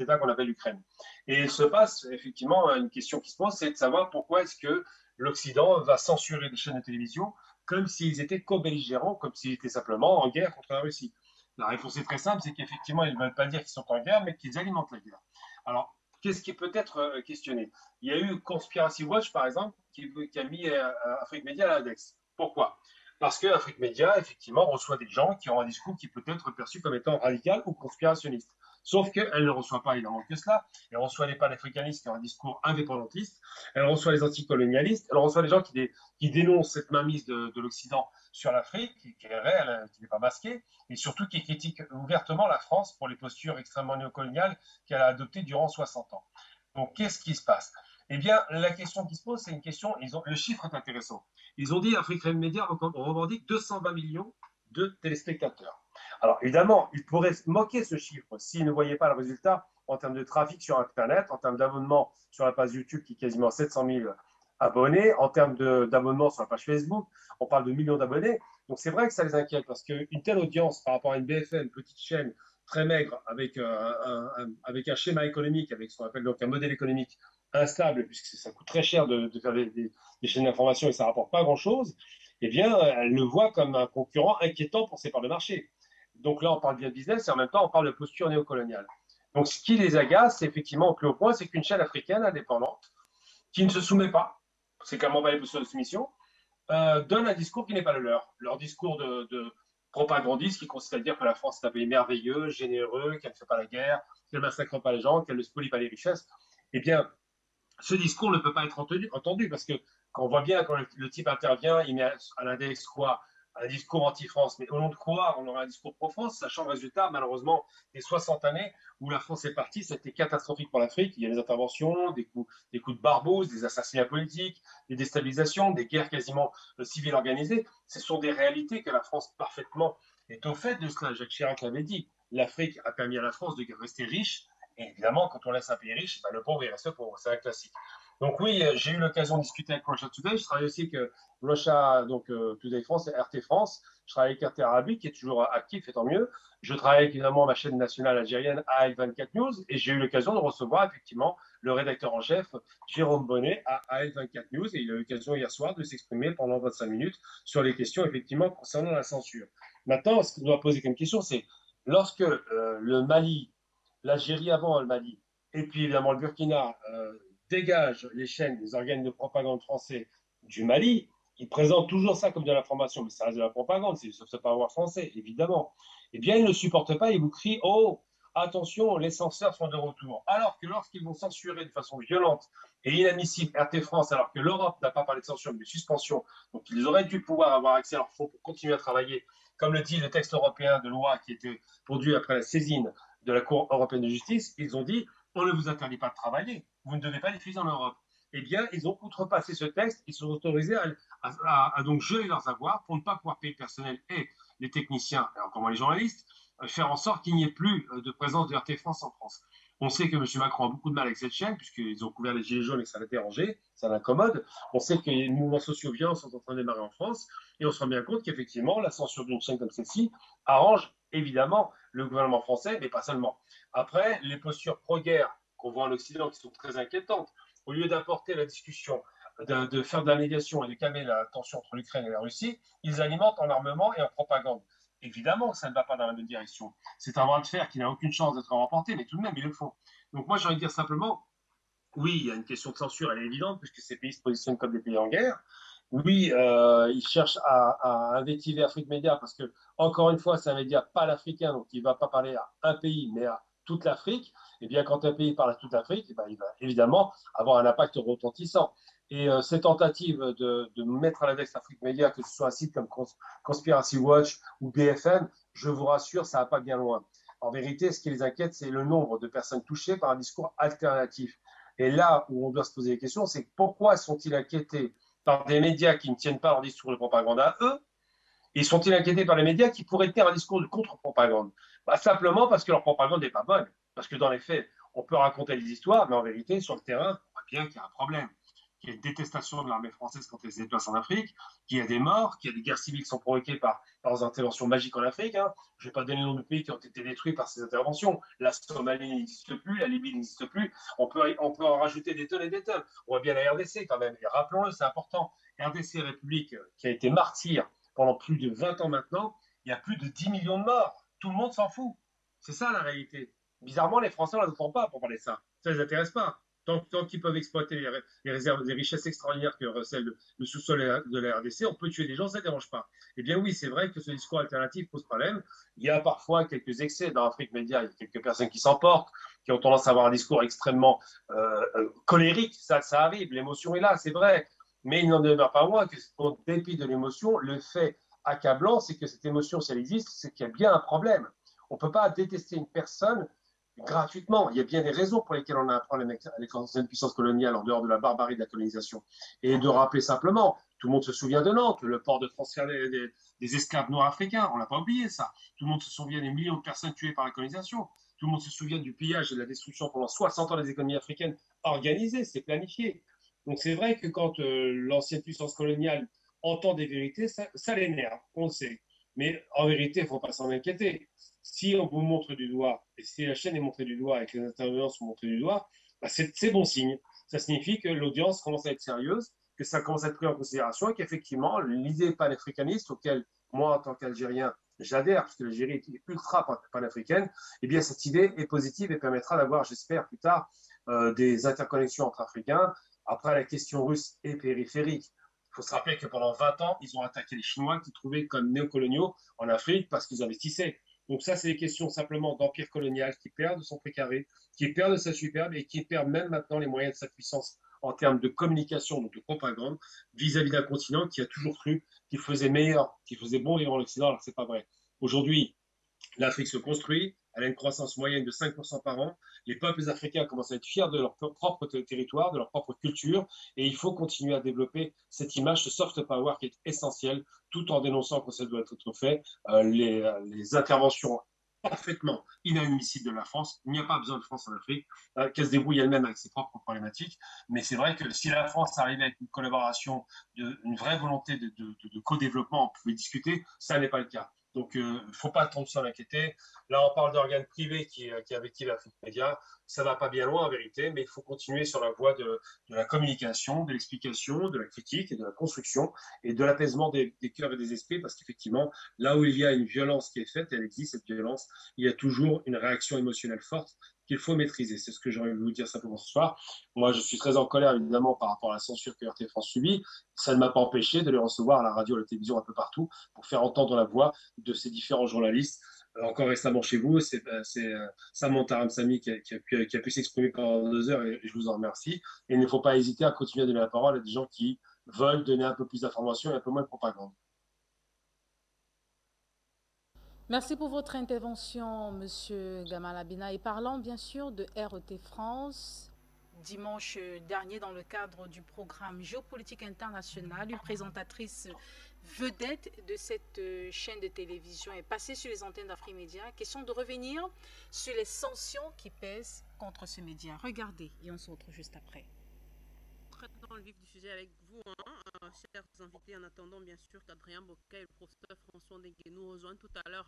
État qu'on appelle l'Ukraine. Et il se passe effectivement une question qui se pose, c'est de savoir pourquoi est-ce que l'Occident va censurer des chaînes de télévision comme s'ils étaient co-belligérants, comme s'ils étaient simplement en guerre contre la Russie. La réponse est très simple, c'est qu'effectivement, ils ne veulent pas dire qu'ils sont en guerre, mais qu'ils alimentent la guerre. Alors, qu'est-ce qui peut être questionné? Il y a eu Conspiracy Watch, par exemple, qui a mis Afrique Média à l'index. Pourquoi? Parce que Afrique Média, effectivement, reçoit des gens qui ont un discours qui peut être perçu comme étant radical ou conspirationniste. Sauf qu'elle ne reçoit pas évidemment que cela. Elle reçoit les panafricanistes qui ont un discours indépendantiste. Elle reçoit les anticolonialistes. Elle reçoit les gens qui dénoncent cette mainmise de l'Occident sur l'Afrique, qui est réelle, qui n'est pas masquée, et surtout qui critique ouvertement la France pour les postures extrêmement néocoloniales qu'elle a adoptées durant 60 ans. Donc, qu'est-ce qui se passe? Eh bien, la question qui se pose, c'est une question, le chiffre est intéressant. Ils ont dit, Afrique Média revendique 220 millions de téléspectateurs. Alors, évidemment, ils pourraient moquer ce chiffre s'ils ne voyaient pas le résultat en termes de trafic sur Internet, en termes d'abonnement sur la page YouTube qui est quasiment 700 000 abonnés, en termes d'abonnement sur la page Facebook, on parle de millions d'abonnés. Donc, c'est vrai que ça les inquiète parce qu'une telle audience par rapport à une BFM, petite chaîne très maigre, avec un schéma économique, avec ce qu'on appelle donc un modèle économique instable, puisque ça coûte très cher de faire des chaînes d'information et ça ne rapporte pas grand-chose, eh bien, elle le voit comme un concurrent inquiétant pour ses parts de marché. Donc là, on parle bien de business et en même temps, on parle de posture néocoloniale. Donc, ce qui les agace, c'est effectivement au plus haut point, c'est qu'une chaîne africaine indépendante, qui ne se soumet pas, c'est clairement pas les postures de soumission, donne un discours qui n'est pas le leur. Leur discours de propagandiste qui consiste à dire que la France est un pays merveilleux, généreux, qu'elle ne fait pas la guerre, qu'elle ne massacre pas les gens, qu'elle ne spolie pas les richesses. Eh bien, ce discours ne peut pas être entendu parce que quand on voit bien, quand le type intervient, il met à l'index quoi? Un discours anti-France. Mais au nom de quoi on aura un discours pro-France, sachant le résultat, malheureusement, des 60 années où la France est partie, c'était catastrophique pour l'Afrique. Il y a des interventions, des coups de barbouze, des assassinats politiques, des déstabilisations, des guerres quasiment civiles organisées. Ce sont des réalités que la France parfaitement est au fait de cela. Jacques Chirac l'avait dit. L'Afrique a permis à la France de rester riche. Et évidemment, quand on laisse un pays riche, ben, le pauvre, il reste pauvre. C'est un classique. Donc oui, j'ai eu l'occasion de discuter avec Russia Today. Je travaille aussi avec Russia, donc Today France et RT France. Je travaille avec RT Arabique, qui est toujours actif, et tant mieux. Je travaille évidemment ma chaîne nationale algérienne AL24 News, et j'ai eu l'occasion de recevoir effectivement le rédacteur en chef, Jérôme Bonnet, à AL24 News, et il a eu l'occasion hier soir de s'exprimer pendant 25 minutes sur les questions effectivement concernant la censure. Maintenant, ce qu'on doit poser comme question, c'est lorsque le Mali, l'Algérie avant le Mali, et puis évidemment le Burkina dégage les chaînes, les organes de propagande français du Mali, ils présentent toujours ça comme de l'information, mais ça reste de la propagande, c'est ne pas avoir français, évidemment. Eh bien, ils ne supportent pas, ils vous crient « Oh, attention, les censeurs sont de retour ». Alors que lorsqu'ils vont censurer de façon violente et inadmissible RT France, alors que l'Europe n'a pas parlé de censure, mais de suspension, donc ils auraient dû pouvoir avoir accès à leurs fonds pour continuer à travailler, comme le dit le texte européen de loi qui était produit après la saisine de la Cour européenne de justice, ils ont dit « On ne vous interdit pas de travailler, vous ne devez pas diffuser en Europe ». Eh bien, ils ont outrepassé ce texte, ils sont autorisés à donc geler leurs avoirs pour ne pas pouvoir payer le personnel et les techniciens, et encore moins les journalistes, faire en sorte qu'il n'y ait plus de présence de RT France en France. On sait que M. Macron a beaucoup de mal avec cette chaîne, puisqu'ils ont couvert les gilets jaunes et que ça l'a dérangé, ça l'incommode. On sait que les mouvements sociaux violents sont en train de démarrer en France, et on se rend bien compte qu'effectivement, la censure d'une chaîne comme celle-ci arrange évidemment le gouvernement français, mais pas seulement. Après, les postures pro-guerre qu'on voit en Occident qui sont très inquiétantes, au lieu d'apporter la discussion, de faire de la médiation et de calmer la tension entre l'Ukraine et la Russie, ils alimentent en armement et en propagande. Évidemment que ça ne va pas dans la même direction. C'est un bras de fer qui n'a aucune chance d'être remporté, mais tout de même, ils le font. Donc moi, j'ai envie de dire simplement, oui, il y a une question de censure, elle est évidente, puisque ces pays se positionnent comme des pays en guerre. Oui, ils cherchent à invectiver Afrique Média, parce que, encore une fois, c'est un média pas l'africain, donc il ne va pas parler à un pays, mais à toute l'Afrique, et bien quand un pays parle à toute l'Afrique, eh bien, il va évidemment avoir un impact retentissant. Et ces tentatives de mettre à l'index Afrique Média, que ce soit un site comme Conspiracy Watch ou BFM, je vous rassure, ça va pas bien loin. En vérité, ce qui les inquiète, c'est le nombre de personnes touchées par un discours alternatif. Et là où on doit se poser des questions, c'est pourquoi sont-ils inquiétés par des médias qui ne tiennent pas leur discours de propagande à eux, et sont-ils inquiétés par les médias qui pourraient tenir un discours de contre-propagande? Simplement parce que leur propagande n'est pas bonne. Parce que dans les faits, on peut raconter des histoires, mais en vérité, sur le terrain, on voit bien qu'il y a un problème. Qu'il y a une détestation de l'armée française quand elle se déplace en Afrique, qu'il y a des morts, qu'il y a des guerres civiles qui sont provoquées par des interventions magiques en Afrique. Hein. Je ne vais pas donner le nom de pays qui ont été détruits par ces interventions. La Somalie n'existe plus, la Libye n'existe plus. On peut en rajouter des tonnes et des tonnes. On voit bien la RDC quand même. Et rappelons-le, c'est important. RDC République qui a été martyr pendant plus de 20 ans maintenant, il y a plus de 10 millions de morts. Tout le monde s'en fout. C'est ça la réalité. Bizarrement, les Français, on ne les entend pas pour parler de ça. Ça ne les intéresse pas. Tant qu'ils peuvent exploiter les réserves, les richesses extraordinaires que recèle le sous-sol de la RDC, on peut tuer des gens, ça ne dérange pas. Eh bien oui, c'est vrai que ce discours alternatif pose problème. Il y a parfois quelques excès dans Afrique Média, il y a quelques personnes qui s'emportent, qui ont tendance à avoir un discours extrêmement colérique, ça arrive, l'émotion est là, c'est vrai. Mais il n'en demeure pas moins que, en dépit de l'émotion, le fait accablant, c'est que cette émotion, si elle existe, c'est qu'il y a bien un problème. On ne peut pas détester une personne gratuitement. Il y a bien des raisons pour lesquelles on a un problème avec les anciennes puissances coloniales en dehors de la barbarie de la colonisation. Et de rappeler simplement, tout le monde se souvient de Nantes, le port de transfert des esclaves nord-africains, on ne l'a pas oublié ça. Tout le monde se souvient des millions de personnes tuées par la colonisation. Tout le monde se souvient du pillage et de la destruction pendant 60 ans des économies africaines organisées, c'est planifié. Donc c'est vrai que quand l'ancienne puissance coloniale entend des vérités, ça l'énerve, on le sait. Mais en vérité, il ne faut pas s'en inquiéter. Si on vous montre du doigt, et si la chaîne est montrée du doigt et que les intervenants sont montrés du doigt, c'est bon signe. Ça signifie que l'audience commence à être sérieuse, que ça commence à être pris en considération et qu'effectivement, l'idée panafricaniste auquel moi, en tant qu'Algérien, j'adhère, parce que l'Algérie est ultra panafricaine, eh bien cette idée est positive et permettra d'avoir, j'espère, plus tard, des interconnexions entre Africains. Après, la question russe est périphérique. Il faut se rappeler que pendant 20 ans, ils ont attaqué les Chinois qui trouvaient comme néocoloniaux en Afrique parce qu'ils investissaient. Donc ça, c'est des questions simplement d'empire colonial qui perd de son précaré, qui perd de sa superbe et qui perd même maintenant les moyens de sa puissance en termes de communication, donc de propagande, vis-à-vis d'un continent qui a toujours cru qu'il faisait meilleur, qu'il faisait bon vivre en Occident, alors que ce n'est pas vrai. Aujourd'hui, l'Afrique se construit, elle a une croissance moyenne de 5% par an. Les peuples africains commencent à être fiers de leur propre territoire, de leur propre culture, et il faut continuer à développer cette image, ce soft power qui est essentiel, tout en dénonçant que ça doit être fait, les interventions parfaitement inadmissibles de la France. Il n'y a pas besoin de France en Afrique, qu'elle se débrouille elle-même avec ses propres problématiques. Mais c'est vrai que si la France arrivait avec une collaboration, une vraie volonté de co-développement, on pouvait discuter, ça n'est pas le cas. Donc, il ne faut pas trop s'en inquiéter. Là, on parle d'organes privés qui avec l'Afrique Média. Ça ne va pas bien loin en vérité, mais il faut continuer sur la voie de la communication, de l'explication, de la critique et de la construction et de l'apaisement des cœurs et des esprits, parce qu'effectivement, là où il y a une violence qui est faite, elle existe cette violence, il y a toujours une réaction émotionnelle forte qu'il faut maîtriser. C'est ce que j'ai envie de vous dire simplement ce soir. Moi, je suis très en colère, évidemment, par rapport à la censure que RT France subit. Ça ne m'a pas empêché de les recevoir à la radio, à la télévision, un peu partout, pour faire entendre la voix de ces différents journalistes. Encore récemment chez vous, c'est Samantha Ramsamy qui a pu s'exprimer pendant 2 heures et je vous en remercie. Et il ne faut pas hésiter à continuer à donner la parole à des gens qui veulent donner un peu plus d'informations et un peu moins de propagande. Merci pour votre intervention, Monsieur Gamal Abina. Et parlant bien sûr de RT France, dimanche dernier, dans le cadre du programme Géopolitique internationale, une présentatrice vedette de cette chaîne de télévision est passée sur les antennes d'Afrique Média. Question de revenir sur les sanctions qui pèsent contre ce média. Regardez et on se retrouve juste après. Dans le vif du sujet avec vous, chers invités, en attendant bien sûr qu'Adrien Boquet et le professeur François Ndegué nous rejoignent tout à l'heure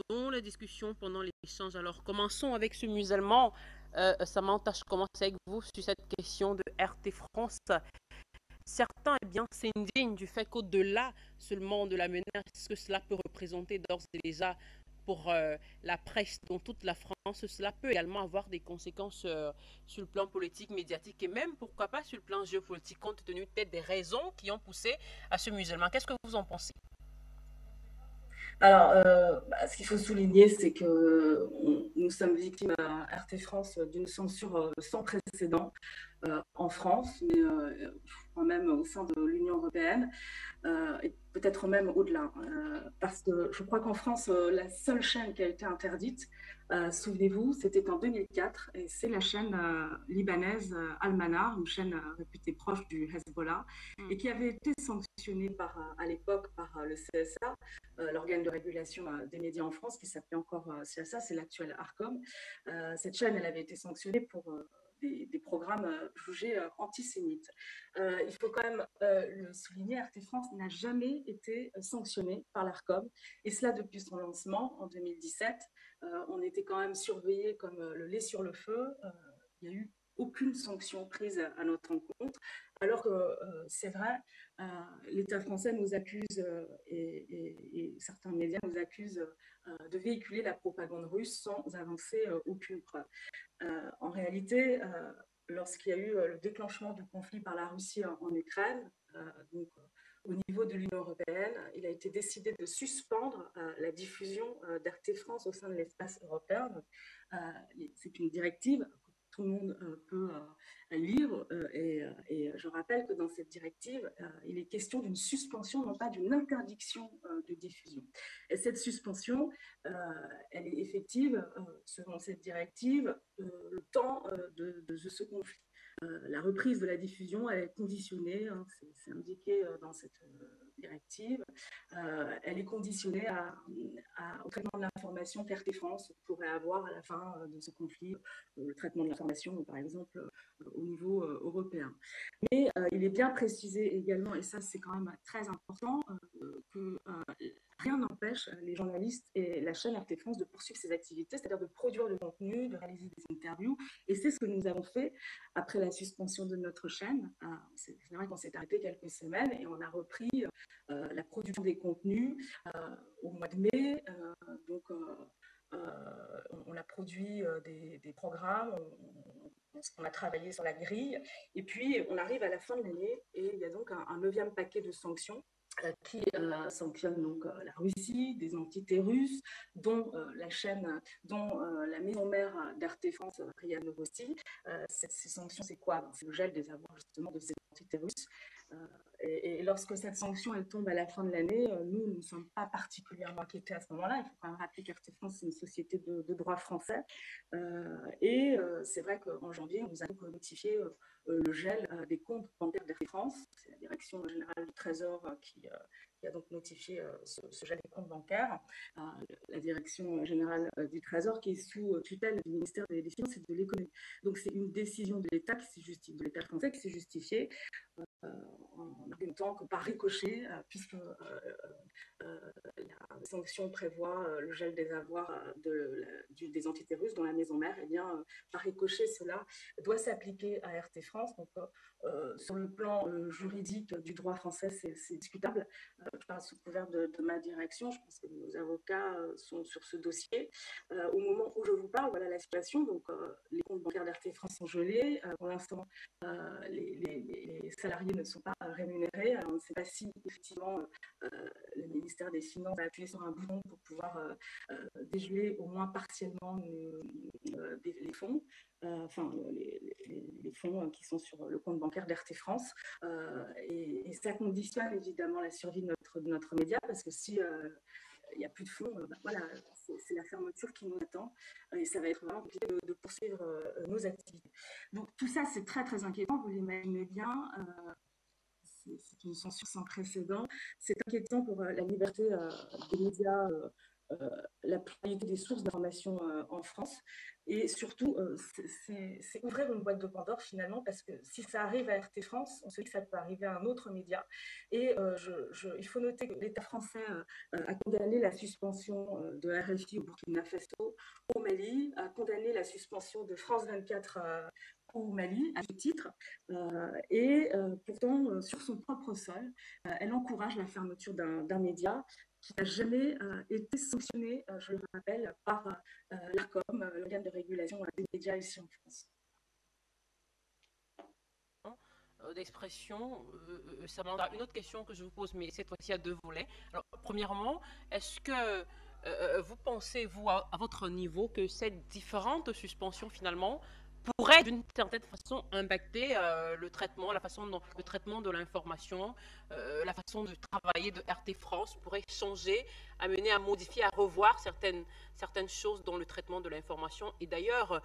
dans les discussions pendant l'échange. Alors commençons avec ce musulman. Samantha, je commence avec vous sur cette question de RT France. Certains s'indignent du fait qu'au-delà seulement de la menace que cela peut représenter d'ores et déjà pour la presse dans toute la France, cela peut également avoir des conséquences sur le plan politique, médiatique et même, pourquoi pas, sur le plan géopolitique, compte tenu peut-être des raisons qui ont poussé à ce musulman. Qu'est-ce que vous en pensez? Alors, ce qu'il faut souligner, c'est que nous sommes victimes à RT France d'une censure sans précédent en France, mais quand même au sein de l'Union européenne. Et peut-être même au-delà. Parce que je crois qu'en France, la seule chaîne qui a été interdite, souvenez-vous, c'était en 2004, et c'est la chaîne libanaise Al-Manar, une chaîne réputée proche du Hezbollah, et qui avait été sanctionnée à l'époque par le CSA, l'organe de régulation des médias en France, qui s'appelait encore CSA, c'est l'actuel ARCOM. Cette chaîne, elle avait été sanctionnée pour des programmes jugés antisémites. Il faut quand même le souligner, RT France n'a jamais été sanctionné par l'ARCOM, et cela depuis son lancement en 2017. On était quand même surveillés comme le lait sur le feu. Il n'y a eu aucune sanction prise à notre encontre, alors que c'est vrai, l'État français nous accuse et certains médias nous accusent de véhiculer la propagande russe sans avancer aucune preuve. En réalité, lorsqu'il y a eu le déclenchement du conflit par la Russie en Ukraine, donc au niveau de l'Union européenne, il a été décidé de suspendre la diffusion d'RT France au sein de l'espace européen. C'est une directive que tout le monde peut lire et je rappelle que dans cette directive, il est question d'une suspension, non pas d'une interdiction de diffusion. Et cette suspension, elle est effective selon cette directive le temps de ce conflit. La reprise de la diffusion, elle est conditionnée, hein, c'est indiqué dans cette directive, elle est conditionnée au traitement de l'information qu'RT France pourrait avoir à la fin de ce conflit, le traitement de l'information, par exemple, au niveau européen. Mais il est bien précisé également, et ça c'est quand même très important, que rien n'empêche les journalistes et la chaîne RT France de poursuivre ses activités, c'est-à-dire de produire le contenu, de réaliser des interviews, et c'est ce que nous avons fait après la suspension de notre chaîne. C'est vrai qu'on s'est arrêté quelques semaines et on a repris la production des contenus au mois de mai. Donc, on a produit des programmes, on a travaillé sur la grille, et puis on arrive à la fin de l'année et il y a donc un 9e paquet de sanctions qui sanctionne donc la Russie, des entités russes, dont la chaîne, dont la maison mère d'RT France, RIA Novosti. Ces sanctions, c'est quoi? C'est le gel des avoirs justement de ces entités russes. Et lorsque cette sanction elle tombe à la fin de l'année, nous ne sommes pas particulièrement inquiétés à ce moment-là. Il faut quand même rappeler qu'RT France, c'est une société de droit français. Et c'est vrai qu'en janvier, on nous a donc notifié le gel des comptes bancaires d'RT France. C'est la direction générale du Trésor qui a donc notifié ce gel des comptes bancaires. La direction générale du Trésor qui est sous tutelle du ministère des Finances et de l'Économie. Donc c'est une décision de l'État qui s'est justifiée, de l'État français qui s'est justifiée en argumentant que par ricochet, puisque la sanction prévoit le gel des avoirs des entités russes dans la maison mère, et bien par ricochet, cela doit s'appliquer à RT France. Donc, sur le plan juridique du droit français, c'est discutable. Je parle sous couvert de ma direction. Je pense que nos avocats sont sur ce dossier. Au moment où je vous parle, voilà la situation. Donc, les comptes bancaires d'RT France sont gelés. Pour l'instant, les salariés ne sont pas rémunérés. Alors, on ne sait pas si, effectivement, le ministère des Finances va appuyer sur un bouton pour pouvoir dégeler au moins partiellement les fonds. Les fonds qui sont sur le compte bancaire d'RT France. Et ça conditionne évidemment la survie de notre média, parce que si il n'y a plus de fonds, voilà, c'est la fermeture qui nous attend, et ça va être vraiment compliqué de poursuivre nos activités. Donc tout ça, c'est très très inquiétant, vous l'imaginez bien. C'est une censure sans précédent. C'est inquiétant pour la liberté des médias, la pluralité des sources d'information en France. Et surtout, c'est ouvrir une boîte de Pandore finalement, parce que si ça arrive à RT France, on se dit que ça peut arriver à un autre média. Et il faut noter que l'État français a condamné la suspension de RFI au Burkina Faso, au Mali, a condamné la suspension de France 24 au Mali, à ce titre, et pourtant, sur son propre sol, elle encourage la fermeture d'un média qui n'a jamais été sanctionné, je le rappelle, par l'ARCOM, l'organe de régulation des médias ici en France. d'expression, Samantha, une autre question que je vous pose, mais cette fois-ci à deux volets. Alors, premièrement, est-ce que vous pensez, vous, à votre niveau, que cette différente suspension, finalement, pourrait d'une certaine façon impacter le traitement, le traitement de l'information, la façon de travailler de RT France pourrait changer, amener à modifier, à revoir certaines choses dans le traitement de l'information. Et d'ailleurs,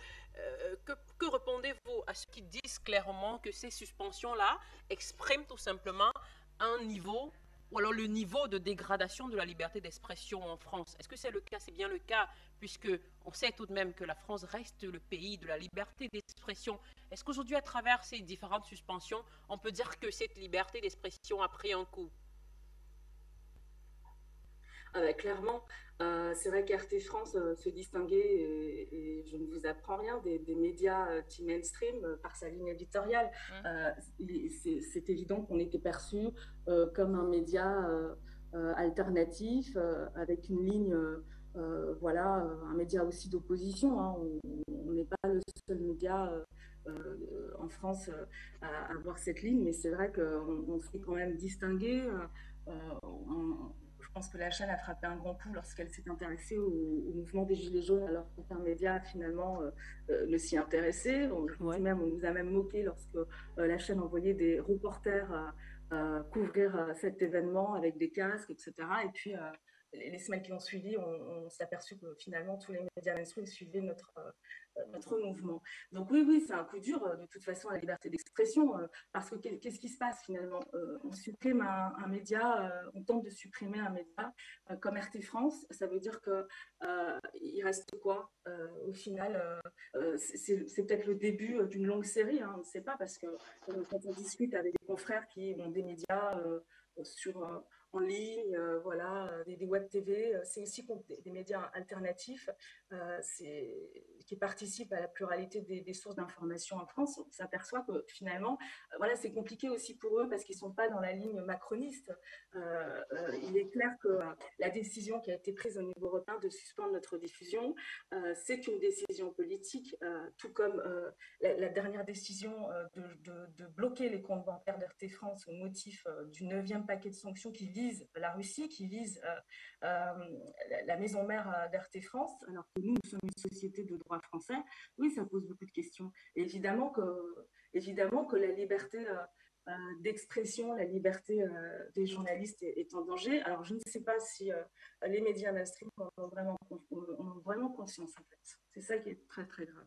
que répondez-vous à ceux qui disent clairement que ces suspensions-là expriment tout simplement un niveau ou alors le niveau de dégradation de la liberté d'expression en France? Est-ce que c'est le cas? C'est bien le cas, puisque on sait tout de même que la France reste le pays de la liberté d'expression. Est-ce qu'aujourd'hui, à travers ces différentes suspensions, on peut dire que cette liberté d'expression a pris un coup? Ah bah, clairement, c'est vrai qu'RT France se distinguait, et je ne vous apprends rien, des médias dits mainstream par sa ligne éditoriale. C'est évident qu'on était perçu comme un média alternatif, avec une ligne, voilà, un média aussi d'opposition, hein. On n'est pas le seul média en France à avoir cette ligne, mais c'est vrai qu'on s'est quand même distingué. Je pense que la chaîne a frappé un grand coup lorsqu'elle s'est intéressée au mouvement des Gilets jaunes, alors qu'aucun média finalement ne s'y intéressait. On nous a même moqué lorsque la chaîne envoyait des reporters couvrir cet événement avec des casques, etc. Et puis les semaines qui ont suivi, on s'est aperçu que finalement tous les médias mainstream suivaient notre mouvement. Donc oui, c'est un coup dur de toute façon à la liberté d'expression, parce que qu'est-ce qui se passe finalement? On supprime un média, on tente de supprimer un média comme RT France, ça veut dire que il reste quoi au final? C'est peut-être le début d'une longue série, hein, on ne sait pas, parce que quand on discute avec des confrères qui ont des médias en ligne, voilà, des web TV, c'est aussi des médias alternatifs qui participent à la pluralité des sources d'information en France. On s'aperçoit que finalement, voilà, c'est compliqué aussi pour eux parce qu'ils ne sont pas dans la ligne macroniste. Il est clair que la décision qui a été prise au niveau européen de suspendre notre diffusion, c'est une décision politique, tout comme la dernière décision de bloquer les comptes bancaires d'RT France au motif du 9e paquet de sanctions qui vise la Russie, qui vise la maison mère d'RT France, alors que nous sommes une société de droit français. Oui, ça pose beaucoup de questions. Et évidemment que la liberté d'expression, la liberté des journalistes est en danger. Alors, je ne sais pas si les médias mainstream ont vraiment conscience, en fait. C'est ça qui est très, très grave.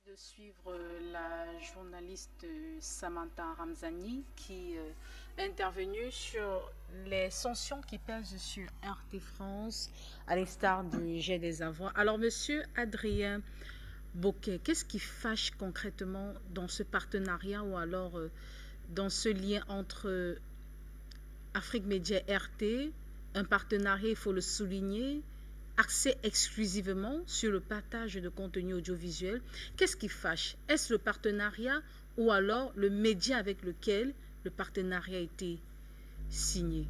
De suivre la journaliste Samantha Ramzani qui est intervenue sur les sanctions qui pèsent sur RT France à l'instar du jet des avoirs. Alors, monsieur Adrien Boquet, qu'est-ce qui fâche concrètement dans ce partenariat ou alors dans ce lien entre Afrique Média et RT, un partenariat, il faut le souligner, axé exclusivement sur le partage de contenu audiovisuel? Qu'est-ce qui fâche? Est-ce le partenariat ou alors le média avec lequel le partenariat a été signé?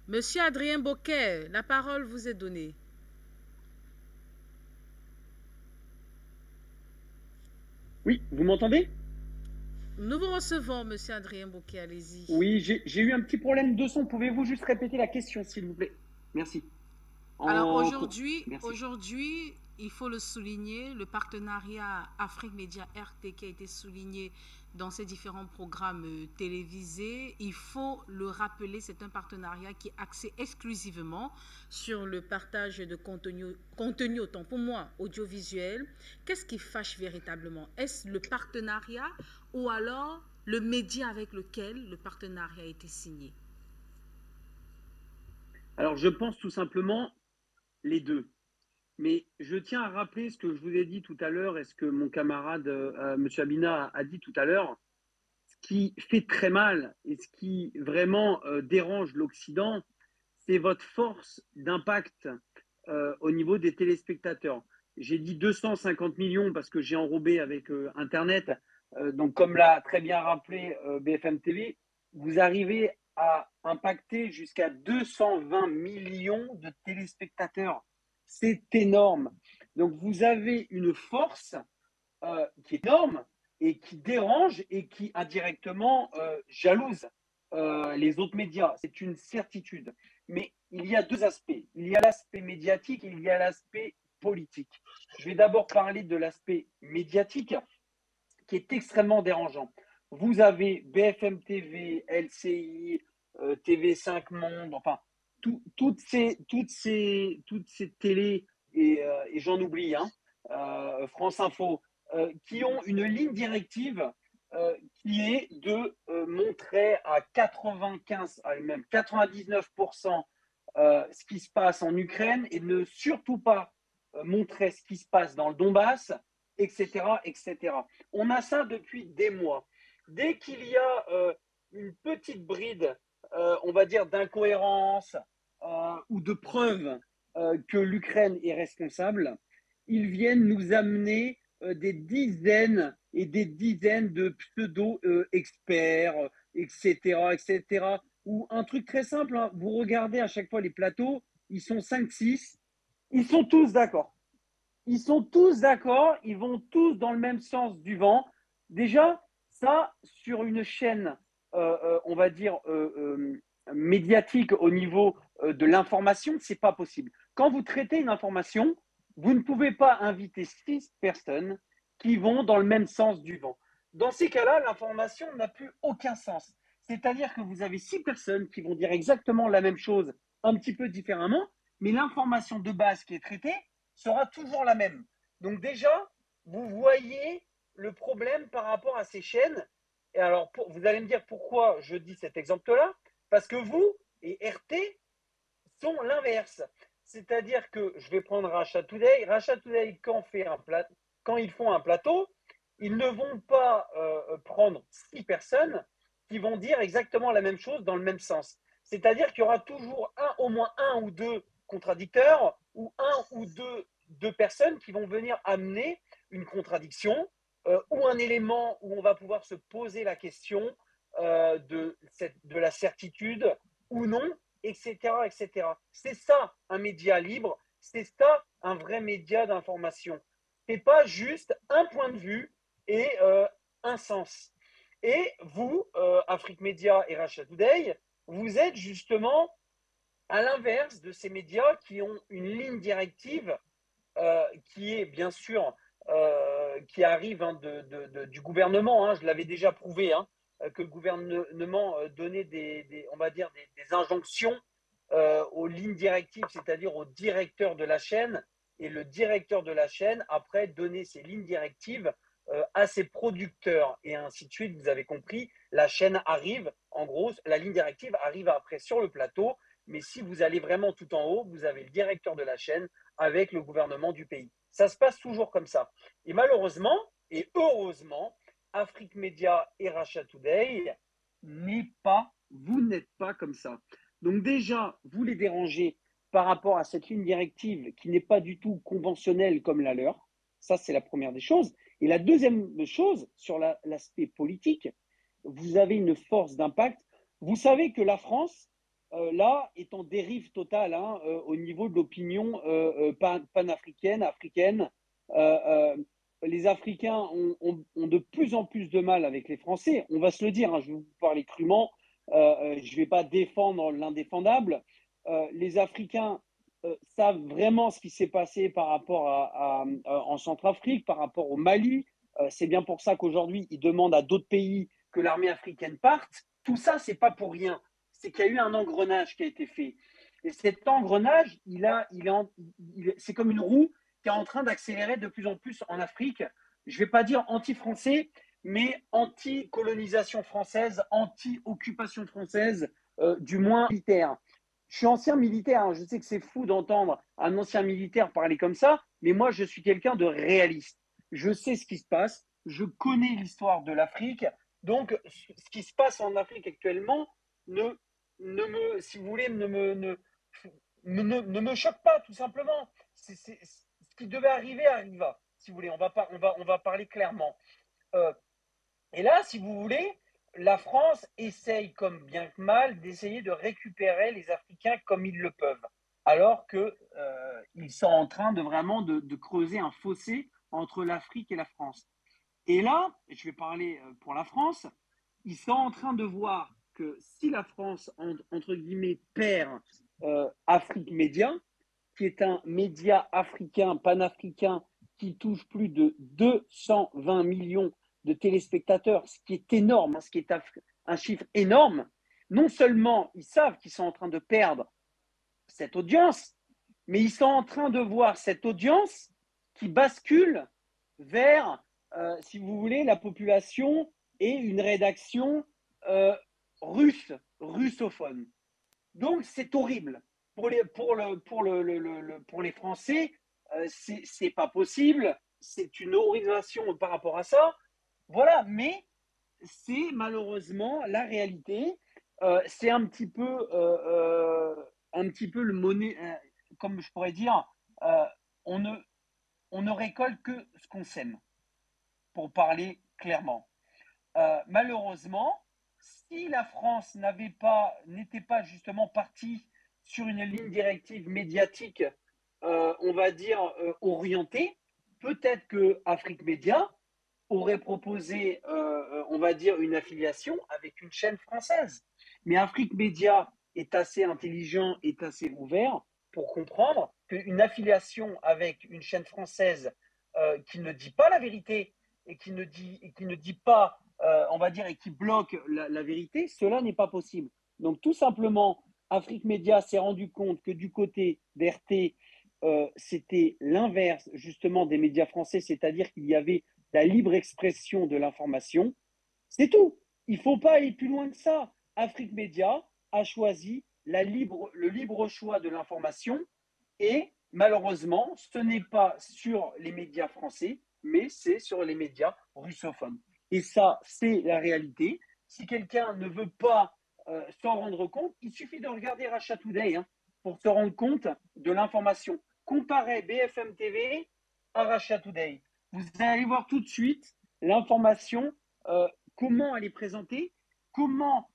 Monsieur Adrien Boquet, la parole vous est donnée. Oui, vous m'entendez? Nous vous recevons, monsieur Adrien Boquet, allez-y. Oui, j'ai eu un petit problème de son. Pouvez-vous juste répéter la question, s'il vous plaît? Merci. Alors aujourd'hui, il faut le souligner, le partenariat Afrique Média RT qui a été souligné dans ces différents programmes télévisés, il faut le rappeler, c'est un partenariat qui est axé exclusivement sur le partage de contenu autant pour moi, audiovisuel. Qu'est-ce qui fâche véritablement? Est-ce le partenariat ou alors le média avec lequel le partenariat a été signé? Alors, je pense tout simplement les deux. Mais je tiens à rappeler ce que je vous ai dit tout à l'heure et ce que mon camarade M. Abina a dit tout à l'heure. Ce qui fait très mal et ce qui vraiment dérange l'Occident, c'est votre force d'impact au niveau des téléspectateurs. J'ai dit 250 millions parce que j'ai enrobé avec Internet. Donc, comme l'a très bien rappelé BFM TV, vous arrivez a impacté jusqu'à 220 millions de téléspectateurs. C'est énorme. Donc, vous avez une force qui est énorme et qui dérange et qui indirectement jalouse les autres médias. C'est une certitude. Mais il y a deux aspects. Il y a l'aspect médiatique et il y a l'aspect politique. Je vais d'abord parler de l'aspect médiatique qui est extrêmement dérangeant. Vous avez BFM TV, LCI, TV5 Monde, enfin, toutes ces télés, et j'en oublie, hein, France Info, qui ont une ligne directive qui est de montrer à 95, même 99% ce qui se passe en Ukraine et ne surtout pas montrer ce qui se passe dans le Donbass, etc., etc. On a ça depuis des mois. Dès qu'il y a une petite bride, on va dire, d'incohérence ou de preuve que l'Ukraine est responsable, ils viennent nous amener des dizaines et des dizaines de pseudo-experts, etc., etc. Ou un truc très simple, hein, vous regardez à chaque fois les plateaux, ils sont 5-6, ils sont tous d'accord. Ils sont tous d'accord, ils vont tous dans le même sens du vent. Déjà, ça, sur une chaîne, on va dire, médiatique au niveau de l'information, c'est pas possible. Quand vous traitez une information, vous ne pouvez pas inviter 6 personnes qui vont dans le même sens du vent. Dans ces cas-là, l'information n'a plus aucun sens. C'est-à-dire que vous avez 6 personnes qui vont dire exactement la même chose, un petit peu différemment, mais l'information de base qui est traitée sera toujours la même. Donc déjà, vous voyez le problème par rapport à ces chaînes. Et alors, vous allez me dire pourquoi je dis cet exemple-là. Parce que vous et RT sont l'inverse. C'est-à-dire que je vais prendre Russia Today. Russia Today, quand ils font un plateau, ils ne vont pas prendre 6 personnes qui vont dire exactement la même chose dans le même sens. C'est-à-dire qu'il y aura toujours au moins un ou deux contradicteurs ou un ou deux personnes qui vont venir amener une contradiction ou un élément où on va pouvoir se poser la question de la certitude ou non, etc., etc. C'est ça un média libre, c'est ça un vrai média d'information. C'est pas juste un point de vue et un sens. Et vous, Afrique Média et Russia Today, vous êtes justement à l'inverse de ces médias qui ont une ligne directive qui est bien sûr qui arrive hein, du gouvernement. Hein, je l'avais déjà prouvé hein, que le gouvernement donnait on va dire des injonctions aux lignes directives, c'est-à-dire au directeur de la chaîne, et le directeur de la chaîne après donnait ces lignes directives à ses producteurs et ainsi de suite. Vous avez compris, la chaîne arrive, en gros, la ligne directive arrive après sur le plateau. Mais si vous allez vraiment tout en haut, vous avez le directeur de la chaîne avec le gouvernement du pays. Ça se passe toujours comme ça. Et malheureusement, et heureusement, Afrique Média et Russia Today vous n'êtes pas comme ça. Donc déjà, vous les dérangez par rapport à cette ligne directive qui n'est pas du tout conventionnelle comme la leur. Ça, c'est la première des choses. Et la deuxième chose, sur l'aspect politique, vous avez une force d'impact. Vous savez que la France, là, est en dérive totale hein, au niveau de l'opinion panafricaine, africaine. Les Africains ont de plus en plus de mal avec les Français. On va se le dire, hein, je vais vous parler crûment. Je ne vais pas défendre l'indéfendable. Les Africains savent vraiment ce qui s'est passé par rapport en Centrafrique, par rapport au Mali. C'est bien pour ça qu'aujourd'hui, ils demandent à d'autres pays que l'armée africaine parte. Tout ça, ce n'est pas pour rien. C'est qu'il y a eu un engrenage qui a été fait. Et cet engrenage, c'est comme une roue qui est en train d'accélérer de plus en plus en Afrique. Je ne vais pas dire anti-français, mais anti-colonisation française, anti-occupation française, du moins militaire. Je suis ancien militaire, hein. Je sais que c'est fou d'entendre un ancien militaire parler comme ça, mais moi, je suis quelqu'un de réaliste. Je sais ce qui se passe, je connais l'histoire de l'Afrique, donc ce qui se passe en Afrique actuellement si vous voulez, ne me choque pas, tout simplement. Ce qui devait arriver arriva, si vous voulez. On va parler clairement. Et là, si vous voulez, la France essaye, comme bien que mal, d'essayer de récupérer les Africains comme ils le peuvent, alors qu'ils sont en train de vraiment de creuser un fossé entre l'Afrique et la France. Et là, je vais parler pour la France, ils sont en train de voir que si la France, entre guillemets, perd Afrique Média, qui est un média africain, panafricain, qui touche plus de 220 millions de téléspectateurs, ce qui est énorme, hein, ce qui est un chiffre énorme, non seulement ils savent qu'ils sont en train de perdre cette audience, mais ils sont en train de voir cette audience qui bascule vers, si vous voulez, la population et une rédaction russophone. Donc c'est horrible. Pour les Français, c'est pas possible. C'est une horrorisation par rapport à ça. Voilà, mais c'est malheureusement la réalité. C'est un petit peu le monnaie, comme je pourrais dire, on ne récolte que ce qu'on sème, pour parler clairement. Malheureusement, si la France n'était pas justement partie sur une ligne directive médiatique, on va dire, orientée, peut-être que Afrique Média aurait proposé, on va dire, une affiliation avec une chaîne française. Mais Afrique Média est assez intelligent, est assez ouvert pour comprendre qu'une affiliation avec une chaîne française qui ne dit pas la vérité et qui ne dit pas, on va dire, et qui bloque la vérité, cela n'est pas possible. Donc tout simplement, Afrique Média s'est rendu compte que du côté d'RT, c'était l'inverse justement des médias français, c'est-à-dire qu'il y avait la libre expression de l'information. C'est tout. Il ne faut pas aller plus loin que ça. Afrique Média a choisi le libre choix de l'information et malheureusement, ce n'est pas sur les médias français, mais c'est sur les médias russophones. Et ça, c'est la réalité. Si quelqu'un ne veut pas s'en rendre compte, il suffit de regarder Russia Today pour se rendre compte de l'information. Comparez BFM TV à Russia Today. Vous allez voir tout de suite l'information, comment elle est présentée, comment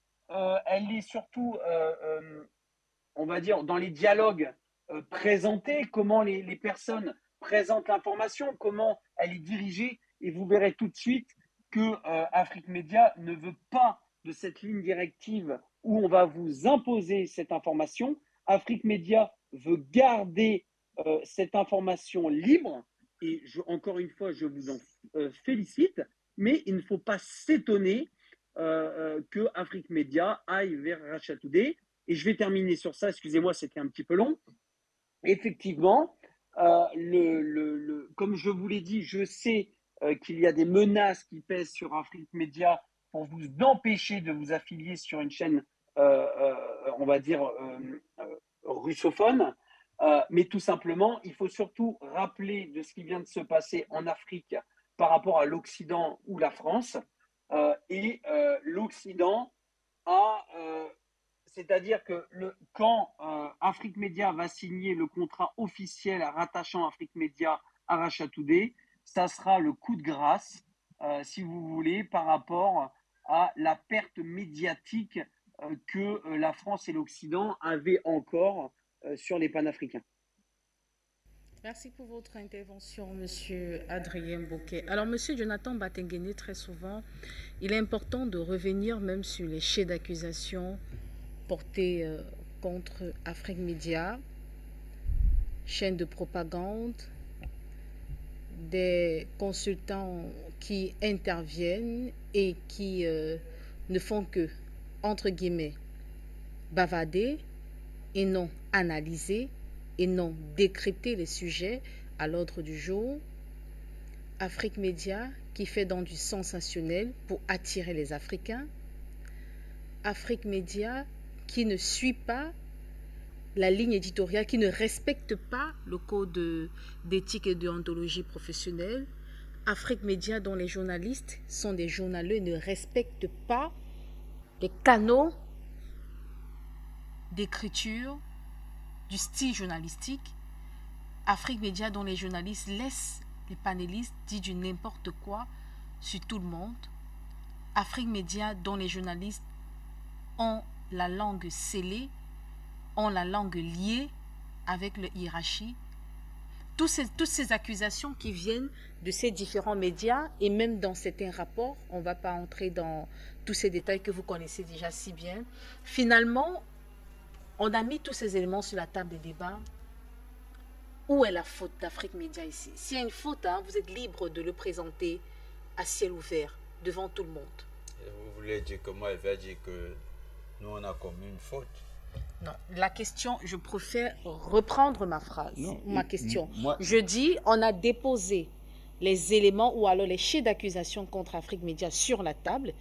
elle est surtout, on va dire, dans les dialogues présentée, comment les personnes présentent l'information, comment elle est dirigée, et vous verrez tout de suite que Afrique Média ne veut pas de cette ligne directive où on va vous imposer cette information. Afrique Média veut garder cette information libre, et encore une fois, je vous en félicite, mais il ne faut pas s'étonner que Afrique Média aille vers Russia Today. Et je vais terminer sur ça, excusez-moi, c'était un petit peu long. Effectivement, comme je vous l'ai dit, je sais qu'il y a des menaces qui pèsent sur Afrique Média pour vous empêcher de vous affilier sur une chaîne, on va dire, russophone. Mais tout simplement, il faut surtout rappeler de ce qui vient de se passer en Afrique par rapport à l'Occident ou la France. L'Occident a... c'est-à-dire que quand Afrique Média va signer le contrat officiel rattachant Afrique Média à Russia Today, ça sera le coup de grâce, si vous voulez, par rapport à la perte médiatique que la France et l'Occident avaient encore sur les panafricains. Merci pour votre intervention, Monsieur Adrien Bocquet. Alors, Monsieur Jonathan Batenguene, très souvent, il est important de revenir même sur les chefs d'accusation portés contre Afrique Média, chaîne de propagande, des consultants qui interviennent et qui ne font que, entre guillemets, bavarder et non analyser et non décrypter les sujets à l'ordre du jour. Afrique Média qui fait dans du sensationnel pour attirer les Africains. Afrique Média qui ne suit pas la ligne éditoriale, qui ne respecte pas le code d'éthique et de déontologie professionnelle. Afrique Média dont les journalistes sont des journaleux et ne respectent pas les canaux d'écriture du style journalistique. Afrique Média dont les journalistes laissent les panélistes dire du n'importe quoi sur tout le monde. Afrique Média, dont les journalistes ont la langue scellée, ont la langue liée avec le hiérarchie. Toutes ces accusations qui viennent de ces différents médias et même dans certains rapports, on ne va pas entrer dans tous ces détails que vous connaissez déjà si bien. Finalement, on a mis tous ces éléments sur la table des débats. Où est la faute d'Afrique Média ici? S'il y a une faute, hein, vous êtes libre de le présenter à ciel ouvert, devant tout le monde. Et vous voulez dire que moi, elle va dire que nous, on a commis une faute? Non, la question, je préfère reprendre ma phrase, ma question. Moi, je dis, on a déposé les éléments ou alors les chefs d'accusation contre Afrique Média sur la table.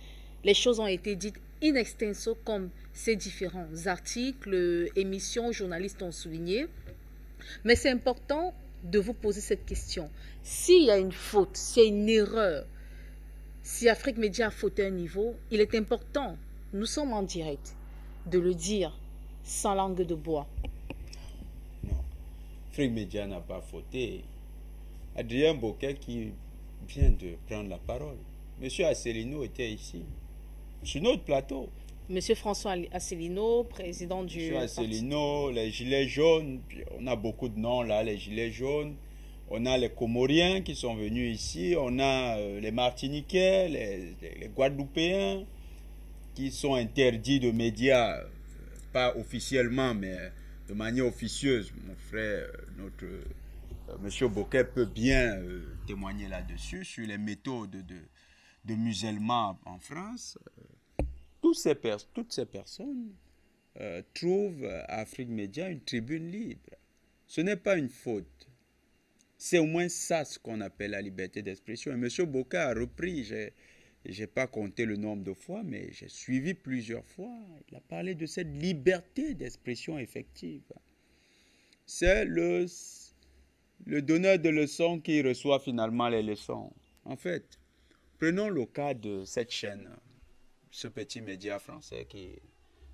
Les choses ont été dites in extenso comme ces différents articles, émissions, journalistes ont souligné. Mais c'est important de vous poser cette question. S'il y a une faute, s'il y a une erreur, si Afrique Média a fauté un niveau, il est important, nous sommes en direct, de le dire sans langue de bois. Non, Afrique Média n'a pas fauté. Adrien Bocquet qui vient de prendre la parole. Monsieur Asselineau était ici, sur notre plateau. Monsieur François Asselineau, président du... Monsieur Asselineau, les Gilets jaunes, on a beaucoup de noms là, les Gilets jaunes. On a les Comoriens qui sont venus ici, on a les Martiniquais, les Guadeloupéens qui sont interdits de médias, pas officiellement, mais de manière officieuse. Mon frère, notre Monsieur Bocquet peut bien témoigner là-dessus, sur les méthodes de musulmans en France. Toutes ces personnes trouvent à Afrique Média une tribune libre. Ce n'est pas une faute. C'est au moins ça ce qu'on appelle la liberté d'expression. Et M. Bocquet a repris, je n'ai pas compté le nombre de fois, mais j'ai suivi plusieurs fois. Il a parlé de cette liberté d'expression effective. C'est le donneur de leçons qui reçoit finalement les leçons. En fait, prenons le cas de cette chaîne, ce petit média français qui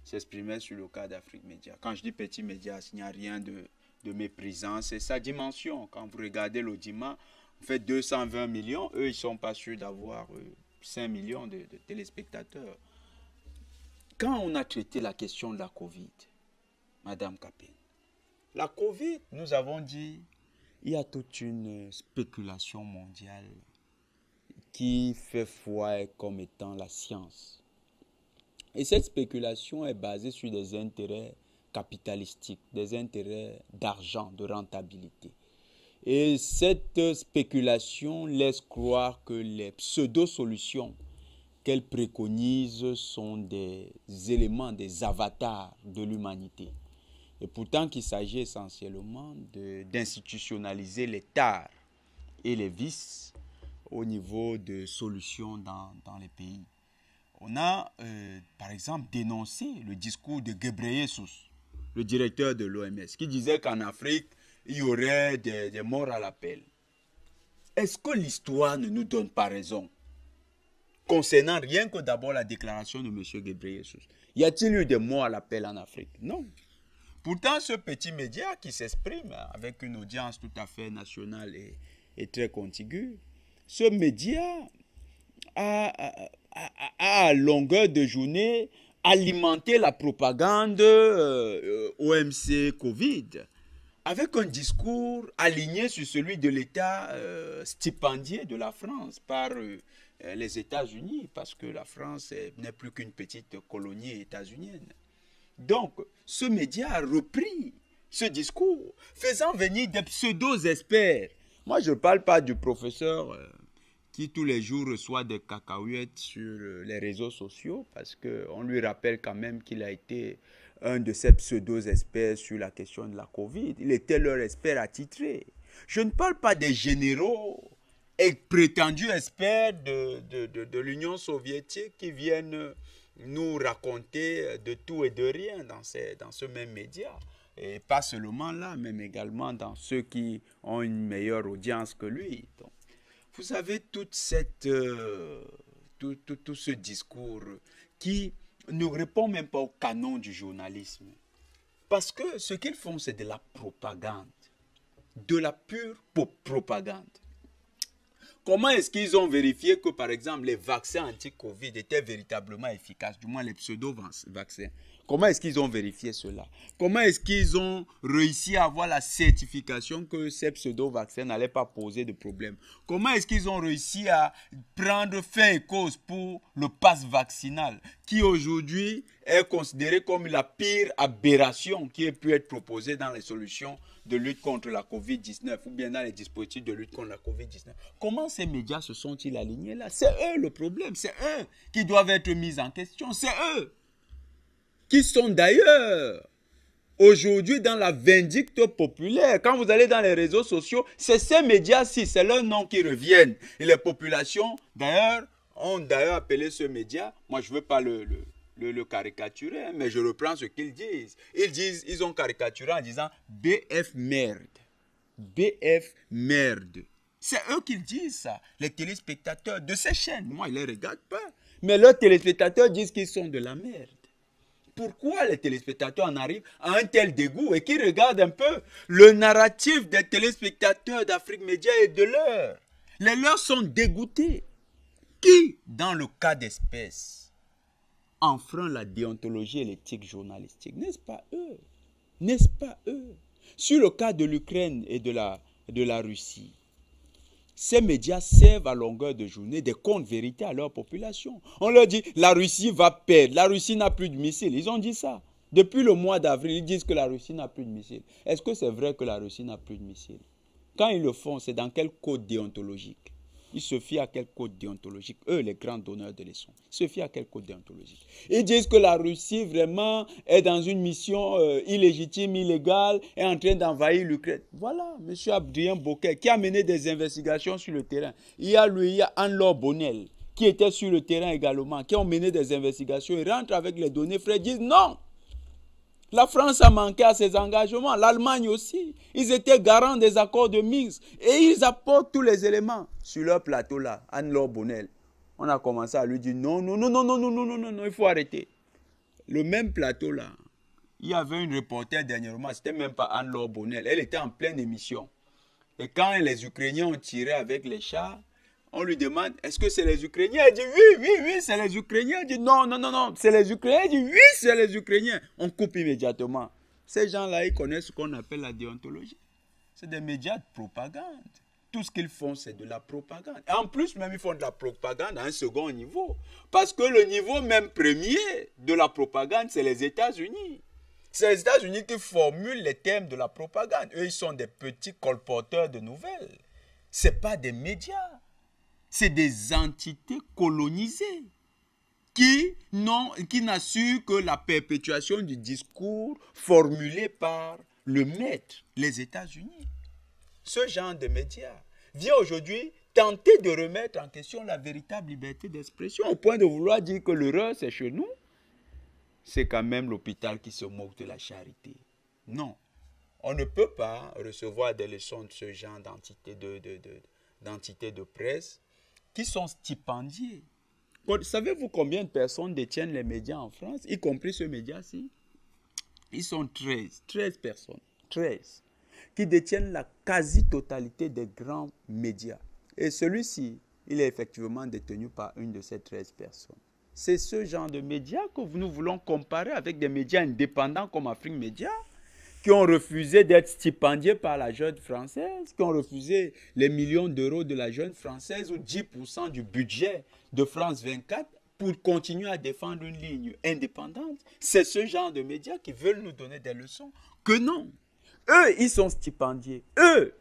s'exprimait sur le cas d'Afrique Média. Quand je dis petit média, il n'y a rien de méprisant, c'est sa dimension. Quand vous regardez l'audimat, on fait 220 millions, eux, ils ne sont pas sûrs d'avoir 5 millions de téléspectateurs. Quand on a traité la question de la Covid, Madame Capine, la Covid, nous avons dit, il y a toute une spéculation mondiale qui fait foi comme étant la science. Et cette spéculation est basée sur des intérêts capitalistiques, des intérêts d'argent, de rentabilité. Et cette spéculation laisse croire que les pseudo-solutions qu'elle préconise sont des éléments, des avatars de l'humanité. Et pourtant qu'il s'agit essentiellement d'institutionnaliser les tares et les vices au niveau de solutions dans les pays. On a, par exemple, dénoncé le discours de Ghebreyesus, le directeur de l'OMS, qui disait qu'en Afrique, il y aurait des morts à l'appel. Est-ce que l'histoire ne nous donne pas raison concernant rien que d'abord la déclaration de M. Ghebreyesus? Y a-t-il eu des morts à l'appel en Afrique? Non. Pourtant, ce petit média qui s'exprime avec une audience tout à fait nationale et très contiguë, ce média à longueur de journée alimenter la propagande OMC Covid avec un discours aligné sur celui de l'État stipendié de la France par les États-Unis, parce que la France n'est plus qu'une petite colonie états-unienne. Donc, ce média a repris ce discours, faisant venir des pseudo-experts. Moi, je ne parle pas du professeur qui tous les jours reçoit des cacahuètes sur les réseaux sociaux, parce qu'on lui rappelle quand même qu'il a été un de ces pseudo-experts sur la question de la Covid. Il était leur expert attitré. Je ne parle pas des généraux et prétendus experts de l'Union soviétique qui viennent nous raconter de tout et de rien dans ce même média. Et pas seulement là, même également dans ceux qui ont une meilleure audience que lui. Donc, vous avez tout ce discours qui ne répond même pas au canon du journalisme. Parce que ce qu'ils font, c'est de la propagande. De la pure propagande. Comment est-ce qu'ils ont vérifié que, par exemple, les vaccins anti-Covid étaient véritablement efficaces, du moins les pseudo-vaccins? Comment est-ce qu'ils ont vérifié cela? Comment est-ce qu'ils ont réussi à avoir la certification que ces pseudo-vaccins n'allaient pas poser de problème? Comment est-ce qu'ils ont réussi à prendre fait et cause pour le pass vaccinal, qui aujourd'hui est considéré comme la pire aberration qui ait pu être proposée dans les solutions de lutte contre la COVID-19 ou bien dans les dispositifs de lutte contre la COVID-19? Comment ces médias se sont-ils alignés là? C'est eux le problème, c'est eux qui doivent être mis en question, c'est eux qui sont d'ailleurs aujourd'hui dans la vindicte populaire. Quand vous allez dans les réseaux sociaux, c'est ces médias-ci, c'est leurs noms qui reviennent. Et les populations, d'ailleurs, ont appelé ce média, moi je ne veux pas le caricaturer, hein, mais je reprends ce qu'ils disent. Ils ont caricaturé en disant BF merde. BF merde. C'est eux qui disent ça, les téléspectateurs de ces chaînes. Moi, ils ne les regardent pas. Mais leurs téléspectateurs disent qu'ils sont de la merde. Pourquoi les téléspectateurs en arrivent à un tel dégoût et qui regardent un peu le narratif des téléspectateurs d'Afrique Média et de leurs? Les leurs sont dégoûtés. Qui, dans le cas d'espèce, enfreint la déontologie et l'éthique journalistique? N'est-ce pas eux? N'est-ce pas eux? Sur le cas de l'Ukraine et de la Russie, ces médias servent à longueur de journée des contes vérités à leur population. On leur dit, la Russie va perdre, la Russie n'a plus de missiles. Ils ont dit ça. Depuis le mois d'avril, ils disent que la Russie n'a plus de missiles. Est-ce que c'est vrai que la Russie n'a plus de missiles? Quand ils le font, c'est dans quel code déontologique? Ils se fient à quel code déontologique? Eux, les grands donneurs de leçons. Ils se fient à quel code déontologique? Ils disent que la Russie vraiment est dans une mission illégitime, illégale, est en train d'envahir l'Ukraine. Voilà, M. Adrien Bocquet, qui a mené des investigations sur le terrain. Il y a Anne-Laure Bonnel, qui était sur le terrain également, qui ont mené des investigations. Ils rentrent avec les données frais, disent non. La France a manqué à ses engagements, l'Allemagne aussi. Ils étaient garants des accords de Minsk et ils apportent tous les éléments sur leur plateau là. Anne-Laure Bonnel, on a commencé à lui dire non, non, non, non, non, non, non, non, non, non, il faut arrêter. Le même plateau là, il y avait une reporter dernièrement, c'était même pas Anne-Laure Bonnel, elle était en pleine émission. Et quand les Ukrainiens ont tiré avec les chars, on lui demande, est-ce que c'est les Ukrainiens? Elle dit, oui, oui, oui, c'est les Ukrainiens. Elle dit, non, non, non, non, c'est les Ukrainiens. Elle dit, oui, c'est les Ukrainiens. On coupe immédiatement. Ces gens-là, ils connaissent ce qu'on appelle la déontologie. C'est des médias de propagande. Tout ce qu'ils font, c'est de la propagande. Et en plus, même, ils font de la propagande à un second niveau. Parce que le niveau même premier de la propagande, c'est les États-Unis. C'est les États-Unis qui formulent les thèmes de la propagande. Eux, ils sont des petits colporteurs de nouvelles. Ce n'est pas des médias. C'est des entités colonisées qui n'assurent que la perpétuation du discours formulé par le maître, les États-Unis. Ce genre de médias vient aujourd'hui tenter de remettre en question la véritable liberté d'expression au point de vouloir dire que l'erreur c'est chez nous. C'est quand même l'hôpital qui se moque de la charité. Non, on ne peut pas recevoir des leçons de ce genre d'entités de presse qui sont stipendiés. Savez-vous combien de personnes détiennent les médias en France, y compris ce média-ci? Ils sont 13 personnes, 13, qui détiennent la quasi-totalité des grands médias. Et celui-ci, il est effectivement détenu par une de ces 13 personnes. C'est ce genre de médias que nous voulons comparer avec des médias indépendants comme Afrique Média, qui ont refusé d'être stipendiés par la jeune française, qui ont refusé les millions d'euros de la jeune française ou 10% du budget de France 24 pour continuer à défendre une ligne indépendante. C'est ce genre de médias qui veulent nous donner des leçons. Que non. Eux, ils sont stipendiés. Eux,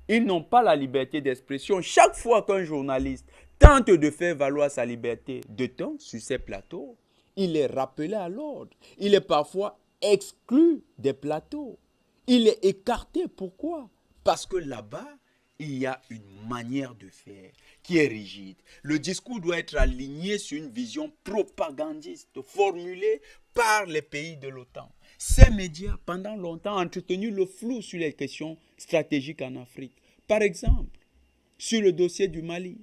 ils n'ont pas la liberté d'expression. Chaque fois qu'un journaliste tente de faire valoir sa liberté de temps sur ces plateaux, il est rappelé à l'ordre. Il est parfois exclu des plateaux. Il est écarté. Pourquoi? Parce que là-bas, il y a une manière de faire qui est rigide. Le discours doit être aligné sur une vision propagandiste formulée par les pays de l'OTAN. Ces médias, pendant longtemps, ont entretenu le flou sur les questions stratégiques en Afrique. Par exemple, sur le dossier du Mali.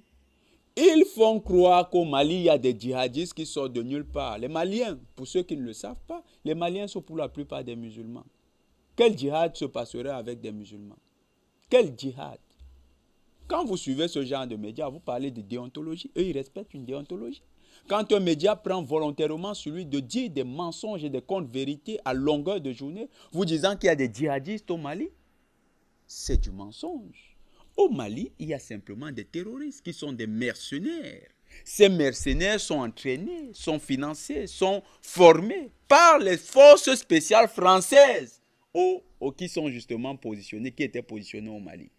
Ils font croire qu'au Mali, il y a des djihadistes qui sortent de nulle part. Les Maliens, pour ceux qui ne le savent pas, les Maliens sont pour la plupart des musulmans. Quel djihad se passerait avec des musulmans? Quel djihad? Quand vous suivez ce genre de médias, vous parlez de déontologie. Eux, ils respectent une déontologie. Quand un média prend volontairement celui de dire des mensonges et des contre-vérités à longueur de journée, vous disant qu'il y a des djihadistes au Mali, c'est du mensonge. Au Mali, il y a simplement des terroristes qui sont des mercenaires. Ces mercenaires sont entraînés, sont financés, sont formés par les forces spéciales françaises qui sont justement positionnés, qui étaient positionnés au Mali.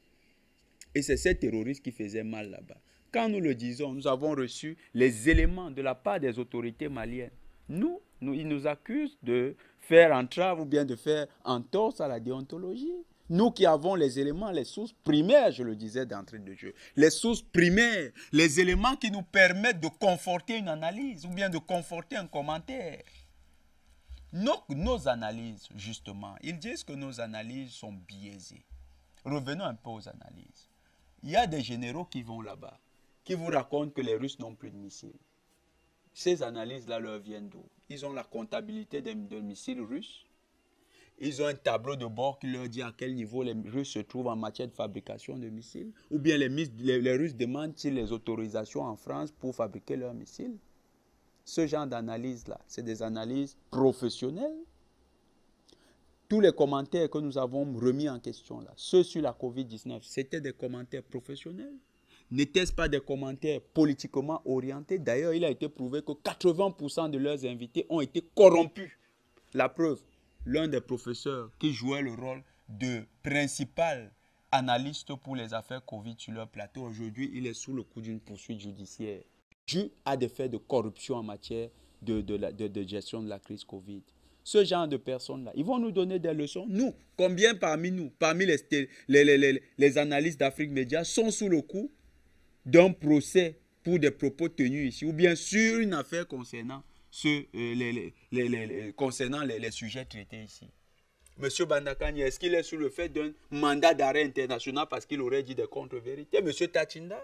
Et c'est ces terroristes qui faisaient mal là-bas. Quand nous le disons, nous avons reçu les éléments de la part des autorités maliennes. Ils nous accusent de faire entrave ou bien de faire entorse à la déontologie. Nous qui avons les éléments, les sources primaires, je le disais d'entrée de jeu, les sources primaires, les éléments qui nous permettent de conforter une analyse ou bien de conforter un commentaire. Nos analyses, justement, ils disent que nos analyses sont biaisées. Revenons un peu aux analyses. Il y a des généraux qui vont là-bas, qui vous racontent que les Russes n'ont plus de missiles. Ces analyses-là leur viennent d'où? Ils ont la comptabilité des missiles russes. Ils ont un tableau de bord qui leur dit à quel niveau les Russes se trouvent en matière de fabrication de missiles. Ou bien les Russes demandent-ils les autorisations en France pour fabriquer leurs missiles. Ce genre d'analyse-là, c'est des analyses professionnelles. Tous les commentaires que nous avons remis en question, là, ceux sur la COVID-19, c'était des commentaires professionnels. N'était-ce pas des commentaires politiquement orientés? D'ailleurs, il a été prouvé que 80% de leurs invités ont été corrompus. La preuve, l'un des professeurs qui jouait le rôle de principal analyste pour les affaires Covid sur leur plateau, aujourd'hui, il est sous le coup d'une poursuite judiciaire dû à des faits de corruption en matière de gestion de la crise Covid. Ce genre de personnes-là, ils vont nous donner des leçons. Nous, combien parmi nous, parmi les analystes d'Afrique Média, sont sous le coup d'un procès pour des propos tenus ici, ou bien sur une affaire concernant les sujets traités ici. Monsieur Bandakani, est-ce qu'il est sous le fait d'un mandat d'arrêt international parce qu'il aurait dit des contre-vérités? Monsieur Tachinda,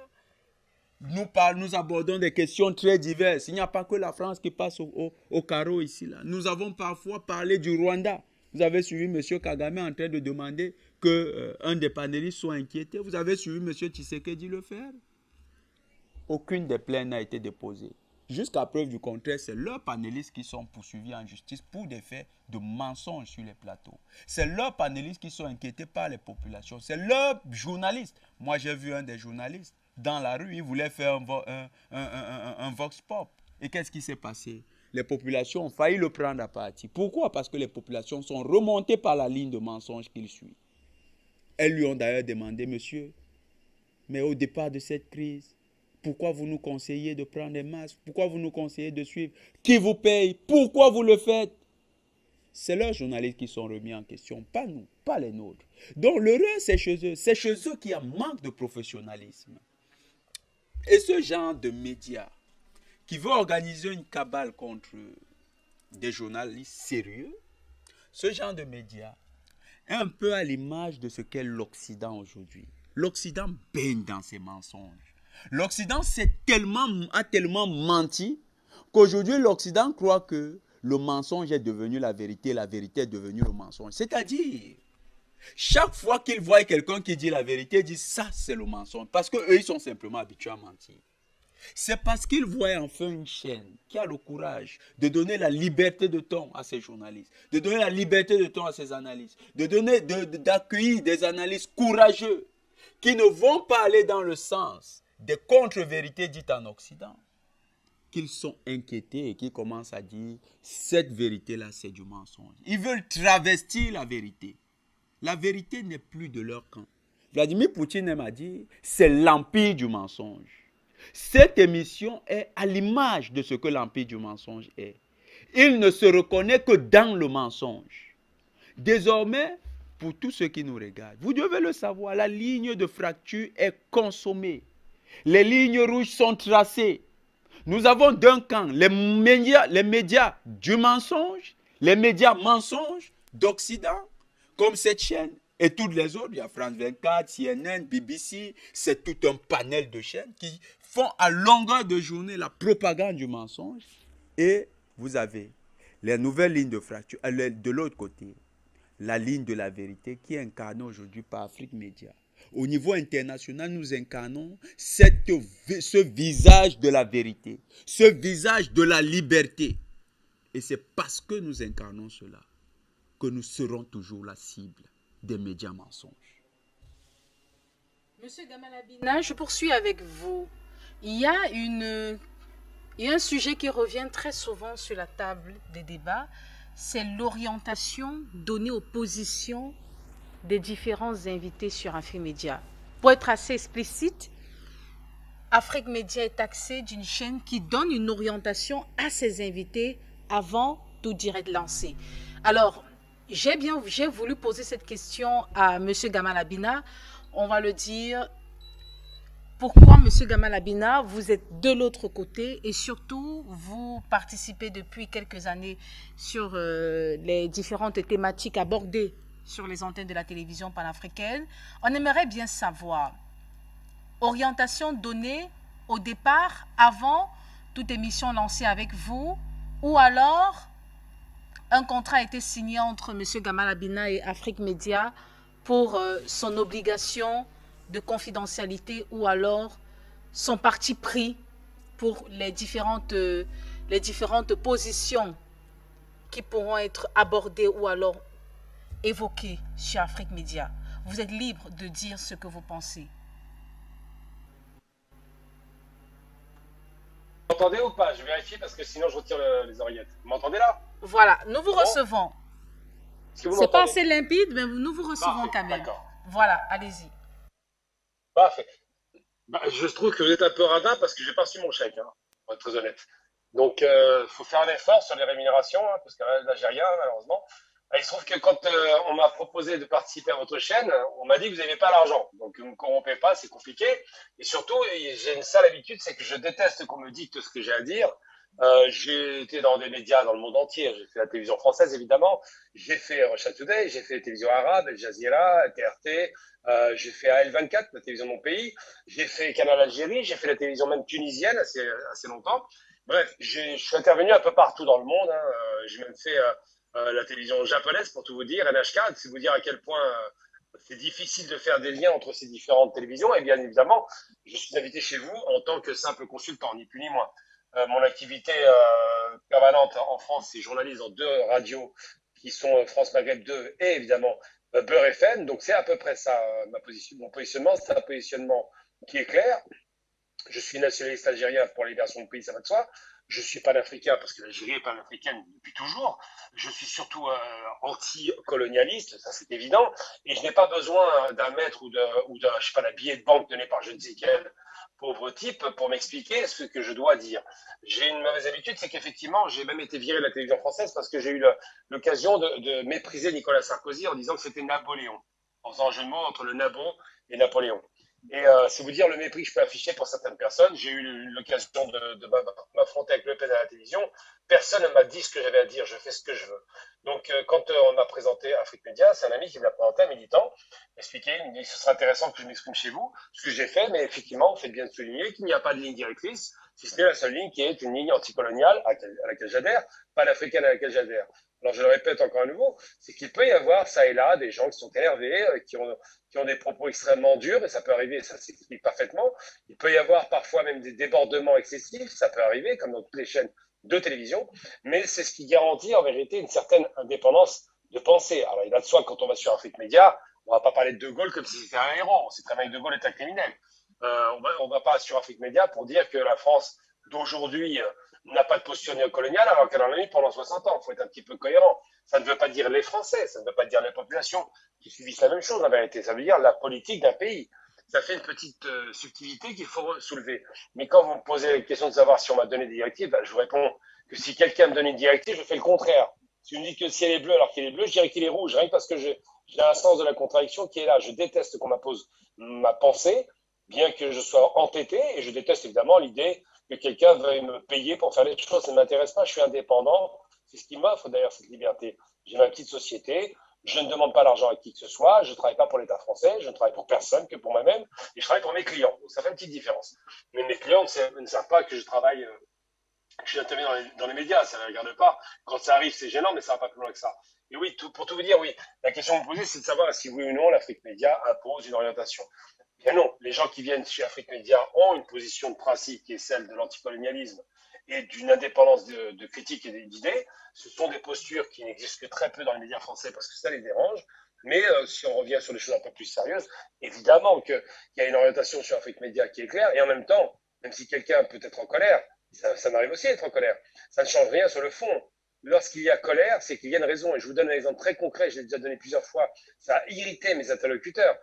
nous abordons des questions très diverses. Il n'y a pas que la France qui passe au carreau ici. Là. Nous avons parfois parlé du Rwanda. Vous avez suivi M. Kagame en train de demander qu'un des panélistes soit inquiété. Vous avez suivi M. Tshisekedi le faire. Aucune des plaintes n'a été déposée. Jusqu'à preuve du contraire, c'est leurs panélistes qui sont poursuivis en justice pour des faits de mensonges sur les plateaux. C'est leurs panélistes qui sont inquiétés par les populations. C'est leurs journalistes. Moi, j'ai vu un des journalistes dans la rue, il voulait faire un vox pop. Et qu'est-ce qui s'est passé? Les populations ont failli le prendre à partie. Pourquoi? Parce que les populations sont remontées par la ligne de mensonges qu'il suit. Elles lui ont d'ailleurs demandé, monsieur, mais au départ de cette crise, pourquoi vous nous conseillez de prendre des masques? Pourquoi vous nous conseillez de suivre? Qui vous paye? Pourquoi vous le faites? C'est leurs journalistes qui sont remis en question, pas nous, pas les nôtres. Donc l'erreur, c'est chez eux. C'est chez eux qu'il y a manque de professionnalisme. Et ce genre de médias qui veut organiser une cabale contre des journalistes sérieux, ce genre de médias est un peu à l'image de ce qu'est l'Occident aujourd'hui. L'Occident baigne dans ses mensonges. L'Occident a tellement menti qu'aujourd'hui l'Occident croit que le mensonge est devenu la vérité est devenue le mensonge. C'est-à-dire, chaque fois qu'ils voient quelqu'un qui dit la vérité, ils disent ça c'est le mensonge. Parce qu'eux, ils sont simplement habitués à mentir. C'est parce qu'ils voient enfin une chaîne qui a le courage de donner la liberté de ton à ses journalistes, de donner la liberté de ton à ses analystes, d'accueillir des analystes courageux qui ne vont pas aller dans le sens des contre-vérités dites en Occident, qu'ils sont inquiétés et qu'ils commencent à dire cette vérité-là c'est du mensonge. Ils veulent travestir la vérité. La vérité n'est plus de leur camp. Vladimir Poutine m'a dit, c'est l'empire du mensonge. Cette émission est à l'image de ce que l'empire du mensonge est. Il ne se reconnaît que dans le mensonge. Désormais, pour tous ceux qui nous regardent, vous devez le savoir, la ligne de fracture est consommée. Les lignes rouges sont tracées. Nous avons d'un camp les médias du mensonge, les médias mensonges d'Occident, comme cette chaîne et toutes les autres. Il y a France 24, CNN, BBC, c'est tout un panel de chaînes qui font à longueur de journée la propagande du mensonge. Et vous avez les nouvelles lignes de fracture. De l'autre côté, la ligne de la vérité qui est incarnée aujourd'hui par Afrique Média. Au niveau international, nous incarnons ce visage de la vérité, ce visage de la liberté. Et c'est parce que nous incarnons cela que nous serons toujours la cible des médias mensonges. Monsieur Gamal Abina, je poursuis avec vous. Il y a un sujet qui revient très souvent sur la table des débats, c'est l'orientation donnée aux positions des différents invités sur Afrique Média. Pour être assez explicite, Afrique Média est taxée d'une chaîne qui donne une orientation à ses invités avant tout direct lancé. Alors, j'ai voulu poser cette question à M. Gamal Abina. On va le dire, pourquoi M. Gamal Abina, vous êtes de l'autre côté et surtout, vous participez depuis quelques années sur les différentes thématiques abordées sur les antennes de la télévision panafricaine. On aimerait bien savoir, orientation donnée au départ, avant toute émission lancée avec vous, ou alors un contrat a été signé entre M. Gamal Abina et Afrique Média pour son obligation de confidentialité ou alors son parti pris pour les différentes positions qui pourront être abordées ou alors évoquées chez Afrique Média. Vous êtes libre de dire ce que vous pensez. Vous m'entendez ou pas? Je vérifie parce que sinon je retire les oreillettes. Vous m'entendez là? Voilà, nous vous recevons. C'est pas assez limpide, mais nous vous recevons quand même. Voilà, allez-y. Parfait. Je trouve que vous êtes un peu radin parce que j'ai pas reçu mon chèque, hein, pour être très honnête. Donc, il faut faire un effort sur les rémunérations, hein, parce que là, j'ai rien, malheureusement. Il se trouve que quand on m'a proposé de participer à votre chaîne, on m'a dit que vous n'avez pas l'argent. Donc, ne me corrompez pas, c'est compliqué. Et surtout, j'ai une sale habitude, c'est que je déteste qu'on me dicte ce que j'ai à dire. J'ai été dans des médias dans le monde entier. J'ai fait la télévision française, évidemment. J'ai fait Russia Today, j'ai fait la télévision arabe, Al Jazeera, TRT. J'ai fait AL24, la télévision de mon pays. J'ai fait Canal Algérie. J'ai fait la télévision même tunisienne assez longtemps. Bref, je suis intervenu un peu partout dans le monde. Hein. J'ai même fait la télévision japonaise, pour tout vous dire, NHK, c'est vous dire à quel point c'est difficile de faire des liens entre ces différentes télévisions. Et bien évidemment, je suis invité chez vous en tant que simple consultant, ni plus ni moins. Mon activité permanente en France, c'est journaliste dans 2 radios qui sont France Maghreb 2 et évidemment Beurre FM. Donc c'est à peu près ça, mon positionnement. C'est un positionnement qui est clair. Je suis nationaliste algérien pour la libération du pays, ça va de soi. Je suis panafricain parce que l'Algérie est panafricaine depuis toujours. Je suis surtout anti-colonialiste, ça c'est évident. Et je n'ai pas besoin d'un maître ou d'un, je sais pas, d'un billet de banque donné par je ne sais quel pauvre type pour m'expliquer ce que je dois dire. J'ai une mauvaise habitude, c'est qu'effectivement, j'ai même été viré de la télévision française parce que j'ai eu l'occasion de mépriser Nicolas Sarkozy en disant que c'était Napoléon, en faisant un jeu de mots entre le Nabon et Napoléon. Et c'est vous dire le mépris que je peux afficher pour certaines personnes. J'ai eu l'occasion de m'affronter avec Le Pen à la télévision. Personne ne m'a dit ce que j'avais à dire. Je fais ce que je veux. Donc, quand on m'a présenté Afrique Média, c'est un ami qui me l'a présenté, un militant, expliqué, il me dit ce serait intéressant que je m'exprime chez vous, ce que j'ai fait, mais effectivement, vous faites bien de souligner qu'il n'y a pas de ligne directrice, si ce n'est la seule ligne qui est une ligne anticoloniale à laquelle j'adhère, panafricaine à laquelle j'adhère. Alors, je le répète encore à nouveau, c'est qu'il peut y avoir, ça et là, des gens qui sont énervés, qui ont des propos extrêmement durs, et ça peut arriver, ça s'explique parfaitement. Il peut y avoir parfois même des débordements excessifs, ça peut arriver, comme dans toutes les chaînes de télévision, mais c'est ce qui garantit en vérité une certaine indépendance de pensée. Alors, il va de soi, quand on va sur Afrique Média, on va pas parler de De Gaulle comme si c'était un héros. On sait très bien que De Gaulle est un criminel. On va pas sur Afrique Média pour dire que la France d'aujourd'hui n'a pas de posture néocoloniale alors qu'elle en a eu pendant 60 ans. Il faut être un petit peu cohérent. Ça ne veut pas dire les Français, ça ne veut pas dire les populations qui subissent la même chose en vérité. Ça veut dire la politique d'un pays. Ça fait une petite subtilité qu'il faut soulever. Mais quand vous me posez la question de savoir si on m'a donné des directives, ben, je vous réponds que si quelqu'un me donne une directive, je fais le contraire. Si vous me dites que le ciel est bleu alors qu'il est bleu, je dirais qu'il est rouge, rien que parce que j'ai un sens de la contradiction qui est là. Je déteste qu'on m'impose ma pensée, bien que je sois entêté, et je déteste évidemment l'idée que quelqu'un veuille me payer pour faire les choses. Ça ne m'intéresse pas, je suis indépendant. C'est ce qui m'offre d'ailleurs cette liberté. J'ai ma petite société. Je ne demande pas l'argent à qui que ce soit, je ne travaille pas pour l'État français, je ne travaille pour personne que pour moi-même, et je travaille pour mes clients. Donc ça fait une petite différence. Mais mes clients ne savent pas que je travaille je suis intervenu dans les médias, ça ne regarde pas. Quand ça arrive, c'est gênant, mais ça va pas plus loin que ça. Et oui, pour tout vous dire, oui, la question que vous posez, c'est de savoir si oui ou non l'Afrique Média impose une orientation. Bien non, les gens qui viennent chez Afrique Média ont une position de principe qui est celle de l'anticolonialisme et d'une indépendance de critique et d'idées. Ce sont des postures qui n'existent que très peu dans les médias français parce que ça les dérange. Mais si on revient sur des choses un peu plus sérieuses, évidemment qu'il y a une orientation sur Afrique Média qui est claire. Et en même temps, même si quelqu'un peut être en colère, ça m'arrive aussi d'être en colère. Ça ne change rien sur le fond. Lorsqu'il y a colère, c'est qu'il y a une raison. Et je vous donne un exemple très concret, je l'ai déjà donné plusieurs fois. Ça a irrité mes interlocuteurs.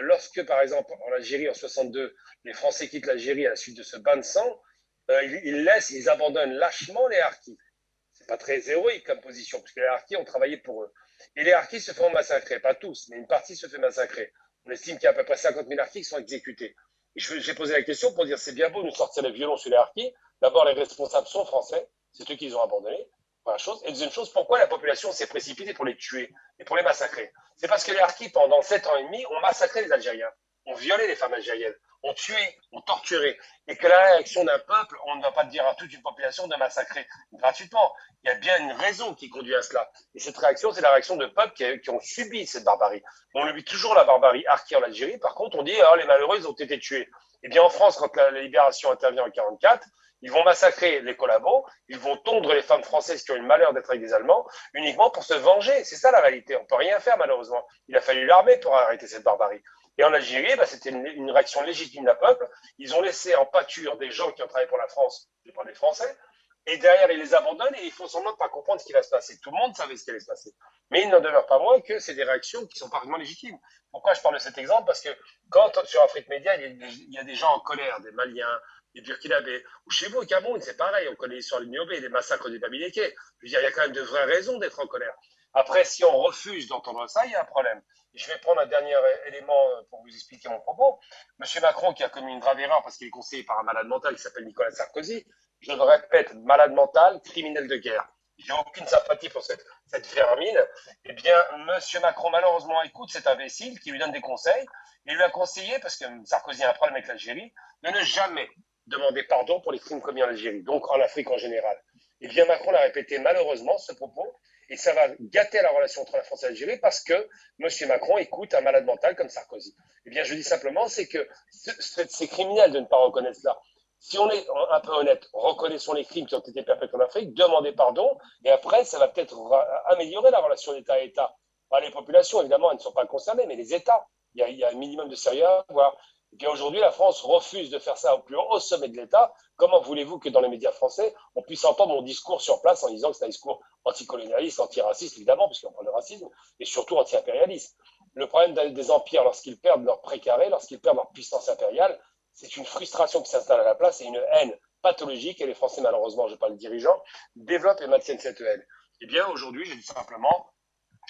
Lorsque, par exemple, en Algérie, en 62, les Français quittent l'Algérie à la suite de ce bain de sang, ils abandonnent lâchement les harkis. C'est pas très héroïque comme position, puisque les harkis ont travaillé pour eux. Et les harkis se font massacrer, pas tous, mais une partie se fait massacrer. On estime qu'il y a à peu près 50 000 harkis qui sont exécutés. Et j'ai posé la question pour dire, c'est bien beau de nous sortir les violons sur les harkis. D'abord, les responsables sont français, c'est eux qui les ont abandonnés. Première chose. Et deuxième chose, pourquoi la population s'est précipitée pour les tuer et pour les massacrer? C'est parce que les harkis, pendant 7 ans et demi, ont massacré les Algériens, ont violé les femmes algériennes, ont tué, ont torturé. Et que la réaction d'un peuple, on ne va pas dire à toute une population de massacrer gratuitement. Il y a bien une raison qui conduit à cela. Et cette réaction, c'est la réaction de peuples qui ont subi cette barbarie. On oublie toujours la barbarie harki en Algérie. Par contre, on dit, oh, les malheureux, ils ont été tués. Eh bien, en France, quand la libération intervient en 1944, ils vont massacrer les collabos, ils vont tondre les femmes françaises qui ont eu le malheur d'être avec des Allemands, uniquement pour se venger. C'est ça la réalité. On ne peut rien faire, malheureusement. Il a fallu l'armée pour arrêter cette barbarie. Et en Algérie, c'était une réaction légitime d'un peuple. Ils ont laissé en pâture des gens qui ont travaillé pour la France, je parle des Français, et derrière, ils les abandonnent et ils font semblant de ne pas comprendre ce qui va se passer. Tout le monde savait ce qui allait se passer. Mais il n'en demeure pas moins que c'est des réactions qui sont parfaitement légitimes. Pourquoi je parle de cet exemple? Parce que quand sur Afrique Média, il y a des gens en colère, des Maliens, des Burkinabés, ou chez vous au Cameroun, c'est pareil, on connaît l'histoire du Niobé, des massacres des Bamileke. Je veux dire, il y a quand même de vraies raisons d'être en colère. Après, si on refuse d'entendre ça, il y a un problème. Et je vais prendre un dernier élément pour vous expliquer mon propos. Monsieur Macron, qui a commis une grave erreur parce qu'il est conseillé par un malade mental qui s'appelle Nicolas Sarkozy, je le répète, malade mental, criminel de guerre. J'ai aucune sympathie pour cette vermine. Eh bien, monsieur Macron, malheureusement, écoute cet imbécile qui lui donne des conseils. Il lui a conseillé, parce que Sarkozy a un problème avec l'Algérie, de ne jamais demander pardon pour les crimes commis en Algérie, donc en Afrique en général. Eh bien, Macron l'a répété malheureusement, ce propos, et ça va gâter la relation entre la France et l'Algérie parce que M. Macron écoute un malade mental comme Sarkozy. Eh bien, je dis simplement, c'est que c'est criminel de ne pas reconnaître cela. Si on est un peu honnête, reconnaissons les crimes qui ont été perpétrés en Afrique, demandez pardon, et après, ça va peut-être améliorer la relation d'État à État. Pas les populations, évidemment, elles ne sont pas concernées, mais les États. Il y a un minimum de sérieux à avoir. Et puis aujourd'hui, la France refuse de faire ça au plus haut sommet de l'État. Comment voulez-vous que dans les médias français, on puisse entendre mon discours sur place en disant que c'est un discours anticolonialiste, antiraciste, évidemment, puisqu'on parle de racisme, et surtout anti-impérialiste. Le problème des empires, lorsqu'ils perdent leur précaré, lorsqu'ils perdent leur puissance impériale, c'est une frustration qui s'installe à la place et une haine pathologique. Et les Français, malheureusement, je parle de dirigeants, développent et maintiennent cette haine. Eh bien, aujourd'hui, je dis simplement,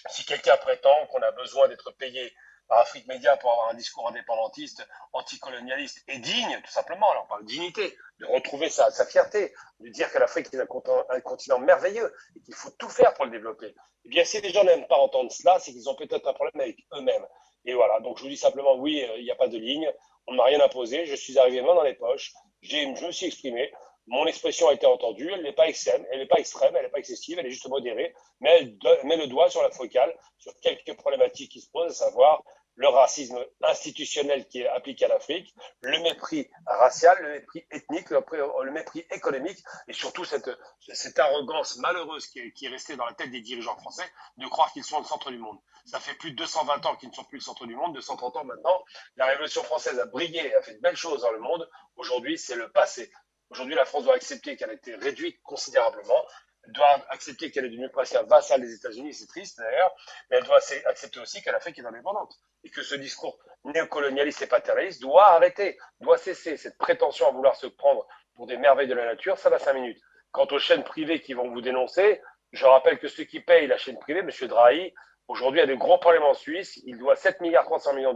si quelqu'un prétend qu'on a besoin d'être payé par Afrique Média pour avoir un discours indépendantiste, anticolonialiste et digne, tout simplement, alors on parle de dignité, de retrouver sa fierté, de dire que l'Afrique est un continent merveilleux et qu'il faut tout faire pour le développer. Eh bien, si les gens n'aiment pas entendre cela, c'est qu'ils ont peut-être un problème avec eux-mêmes. Et voilà, donc je vous dis simplement, oui, il n'y a pas de ligne, on ne m'a rien imposé, je suis arrivé main dans les poches, je me suis exprimé, mon expression a été entendue, elle n'est pas extrême, elle n'est pas excessive, elle est juste modérée, mais elle met le doigt sur la focale, sur quelques problématiques qui se posent, à savoir le racisme institutionnel qui est appliqué à l'Afrique, le mépris racial, le mépris ethnique, le mépris économique et surtout cette arrogance malheureuse qui est restée dans la tête des dirigeants français de croire qu'ils sont le centre du monde. Ça fait plus de 220 ans qu'ils ne sont plus le centre du monde, 230 ans maintenant. La Révolution française a brillé, a fait de belles choses dans le monde. Aujourd'hui, c'est le passé. Aujourd'hui, la France doit accepter qu'elle a été réduite considérablement. Elle doit accepter qu'elle est devenue presque un vassal des États-Unis, c'est triste d'ailleurs, mais elle doit accepter aussi que l'Afrique est indépendante et que ce discours néocolonialiste et paternaliste doit arrêter, doit cesser cette prétention à vouloir se prendre pour des merveilles de la nature. Ça va 5 minutes. Quant aux chaînes privées qui vont vous dénoncer, je rappelle que ceux qui payent la chaîne privée, M. Drahi, aujourd'hui a des gros problèmes en Suisse. Il doit 7 milliards 300 millions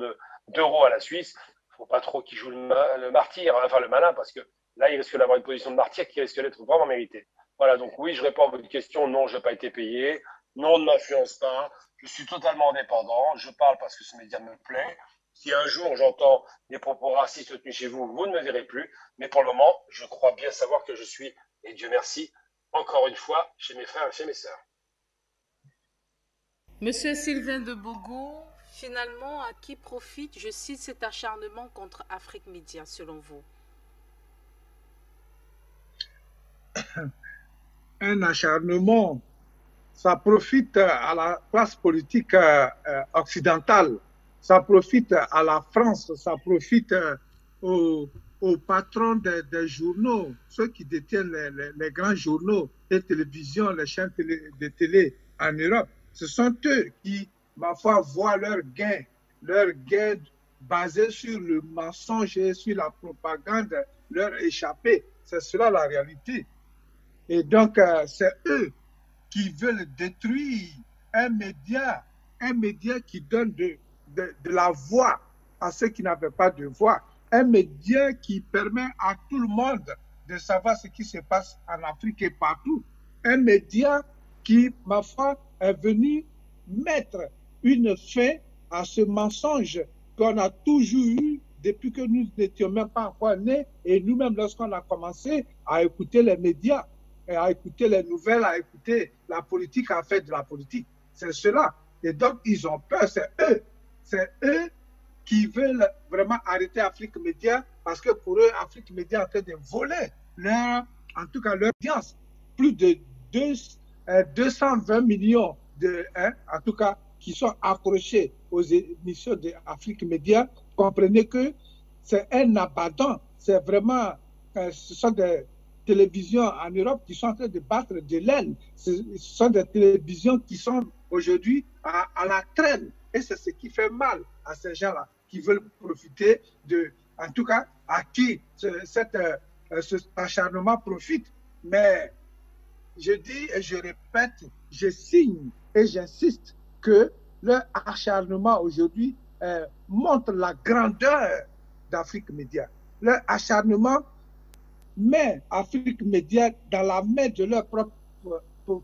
d'euros à la Suisse. Il ne faut pas trop qu'il joue le martyr, enfin le malin, parce que là, il risque d'avoir une position de martyr qui risque d'être vraiment méritée. Voilà, donc oui, je réponds à votre question. Non, je n'ai pas été payé. Non, on ne m'influence pas. Je suis totalement indépendant. Je parle parce que ce média me plaît. Si un jour j'entends des propos racistes tenus chez vous, vous ne me verrez plus. Mais pour le moment, je crois bien savoir que je suis, et Dieu merci, encore une fois, chez mes frères et chez mes sœurs. Monsieur Sylvain de Bogo, finalement, à qui profite, je cite, cet acharnement contre Afrique Média, selon vous? Un acharnement, ça profite à la classe politique occidentale, ça profite à la France, ça profite aux patrons des journaux, ceux qui détiennent les grands journaux, les télévisions, les chaînes de télé en Europe. Ce sont eux qui, ma foi, voient leur gain basé sur le mensonge et sur la propagande leur échapper. C'est cela la réalité. Et donc, c'est eux qui veulent détruire un média qui donne de la voix à ceux qui n'avaient pas de voix. Un média qui permet à tout le monde de savoir ce qui se passe en Afrique et partout. Un média qui, ma foi, est venu mettre une fin à ce mensonge qu'on a toujours eu depuis que nous n'étions même pas encore nés, et nous-mêmes lorsqu'on a commencé à écouter les médias, et à écouter les nouvelles, à écouter la politique, à faire de la politique. C'est cela. Et donc, ils ont peur, c'est eux qui veulent vraiment arrêter Afrique Média, parce que pour eux, Afrique Média est en train de voler leur audience. Plus de 220 millions en tout cas, qui sont accrochés aux émissions d'Afrique Média. Comprenez que c'est un abattant. C'est vraiment, ce sont des télévisions en Europe qui sont en train de battre de l'aile. Ce sont des télévisions qui sont aujourd'hui à la traîne. Et c'est ce qui fait mal à ces gens-là, qui veulent profiter en tout cas, à qui cet acharnement profite. Mais je dis et je répète, je signe et j'insiste que leur acharnement aujourd'hui montre la grandeur d'Afrique Média. Leur acharnement met Afrique Média dans la main de leur propre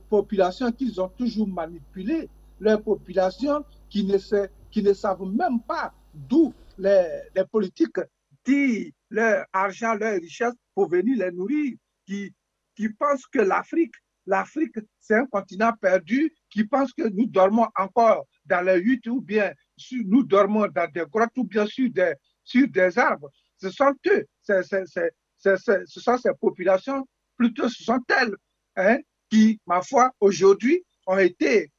population qu'ils ont toujours manipulée. Leur population qui ne savent même pas d'où les politiques tirent leur argent, leur richesse pour venir les nourrir, qui pensent que l'Afrique, c'est un continent perdu, qui pensent que nous dormons encore dans les huttes ou bien nous dormons dans des grottes ou bien sur des arbres. Ce sont eux, ce sont ces populations, plutôt ce sont elles qui, ma foi, aujourd'hui ont été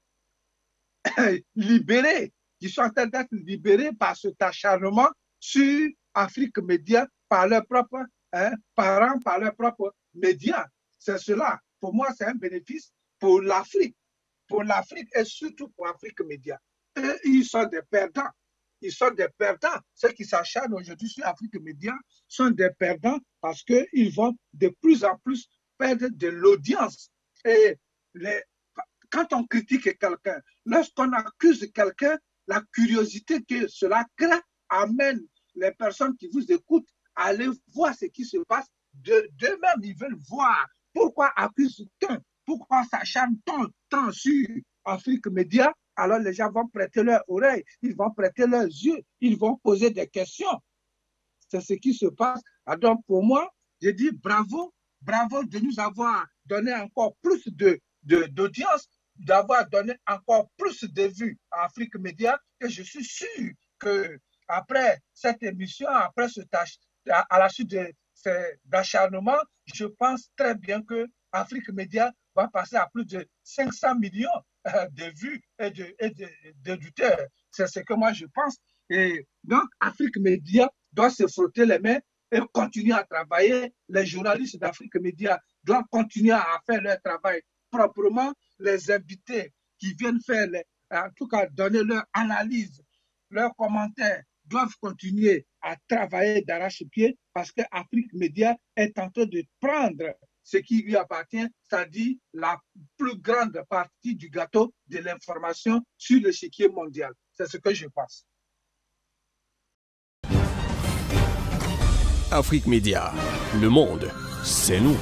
libérées, qui sont en train d'être libérées par cet acharnement sur Afrique Média par leurs propres parents, par leurs propres médias. C'est cela. Pour moi, c'est un bénéfice pour l'Afrique et surtout pour Afrique Média. Eux, ils sont des perdants. Ils sont des perdants. Ceux qui s'acharnent aujourd'hui sur Afrique Média sont des perdants parce qu'ils vont de plus en plus perdre de l'audience. Et quand on critique quelqu'un, lorsqu'on accuse quelqu'un, la curiosité que cela crée amène les personnes qui vous écoutent à aller voir ce qui se passe d'eux-mêmes. Ils veulent voir pourquoi accuse-t-on, pourquoi s'acharne-t-on tant sur Afrique Média. Alors les gens vont prêter leur oreille, ils vont prêter leurs yeux, ils vont poser des questions. C'est ce qui se passe. Donc pour moi, je dis bravo de nous avoir donné encore plus d'audience, d'avoir donné encore plus de vues à Afrique Média, et je suis sûr que après cette émission, après à la suite d'acharnement, je pense très bien que Afrique Média va passer à plus de 500 millions de vues et d'auditeurs. C'est ce que moi je pense. Et donc, Afrique Média doit se frotter les mains et continuer à travailler. Les journalistes d'Afrique Média doivent continuer à faire leur travail proprement. Les invités qui viennent faire, en tout cas, donner leur analyse, leurs commentaires, doivent continuer à travailler d'arrache-pied parce que Afrique Média est en train de prendre ce qui lui appartient, c'est-à-dire la plus grande partie du gâteau de l'information sur l'échiquier mondial. C'est ce que je pense. Afrique Média, le monde, c'est nous.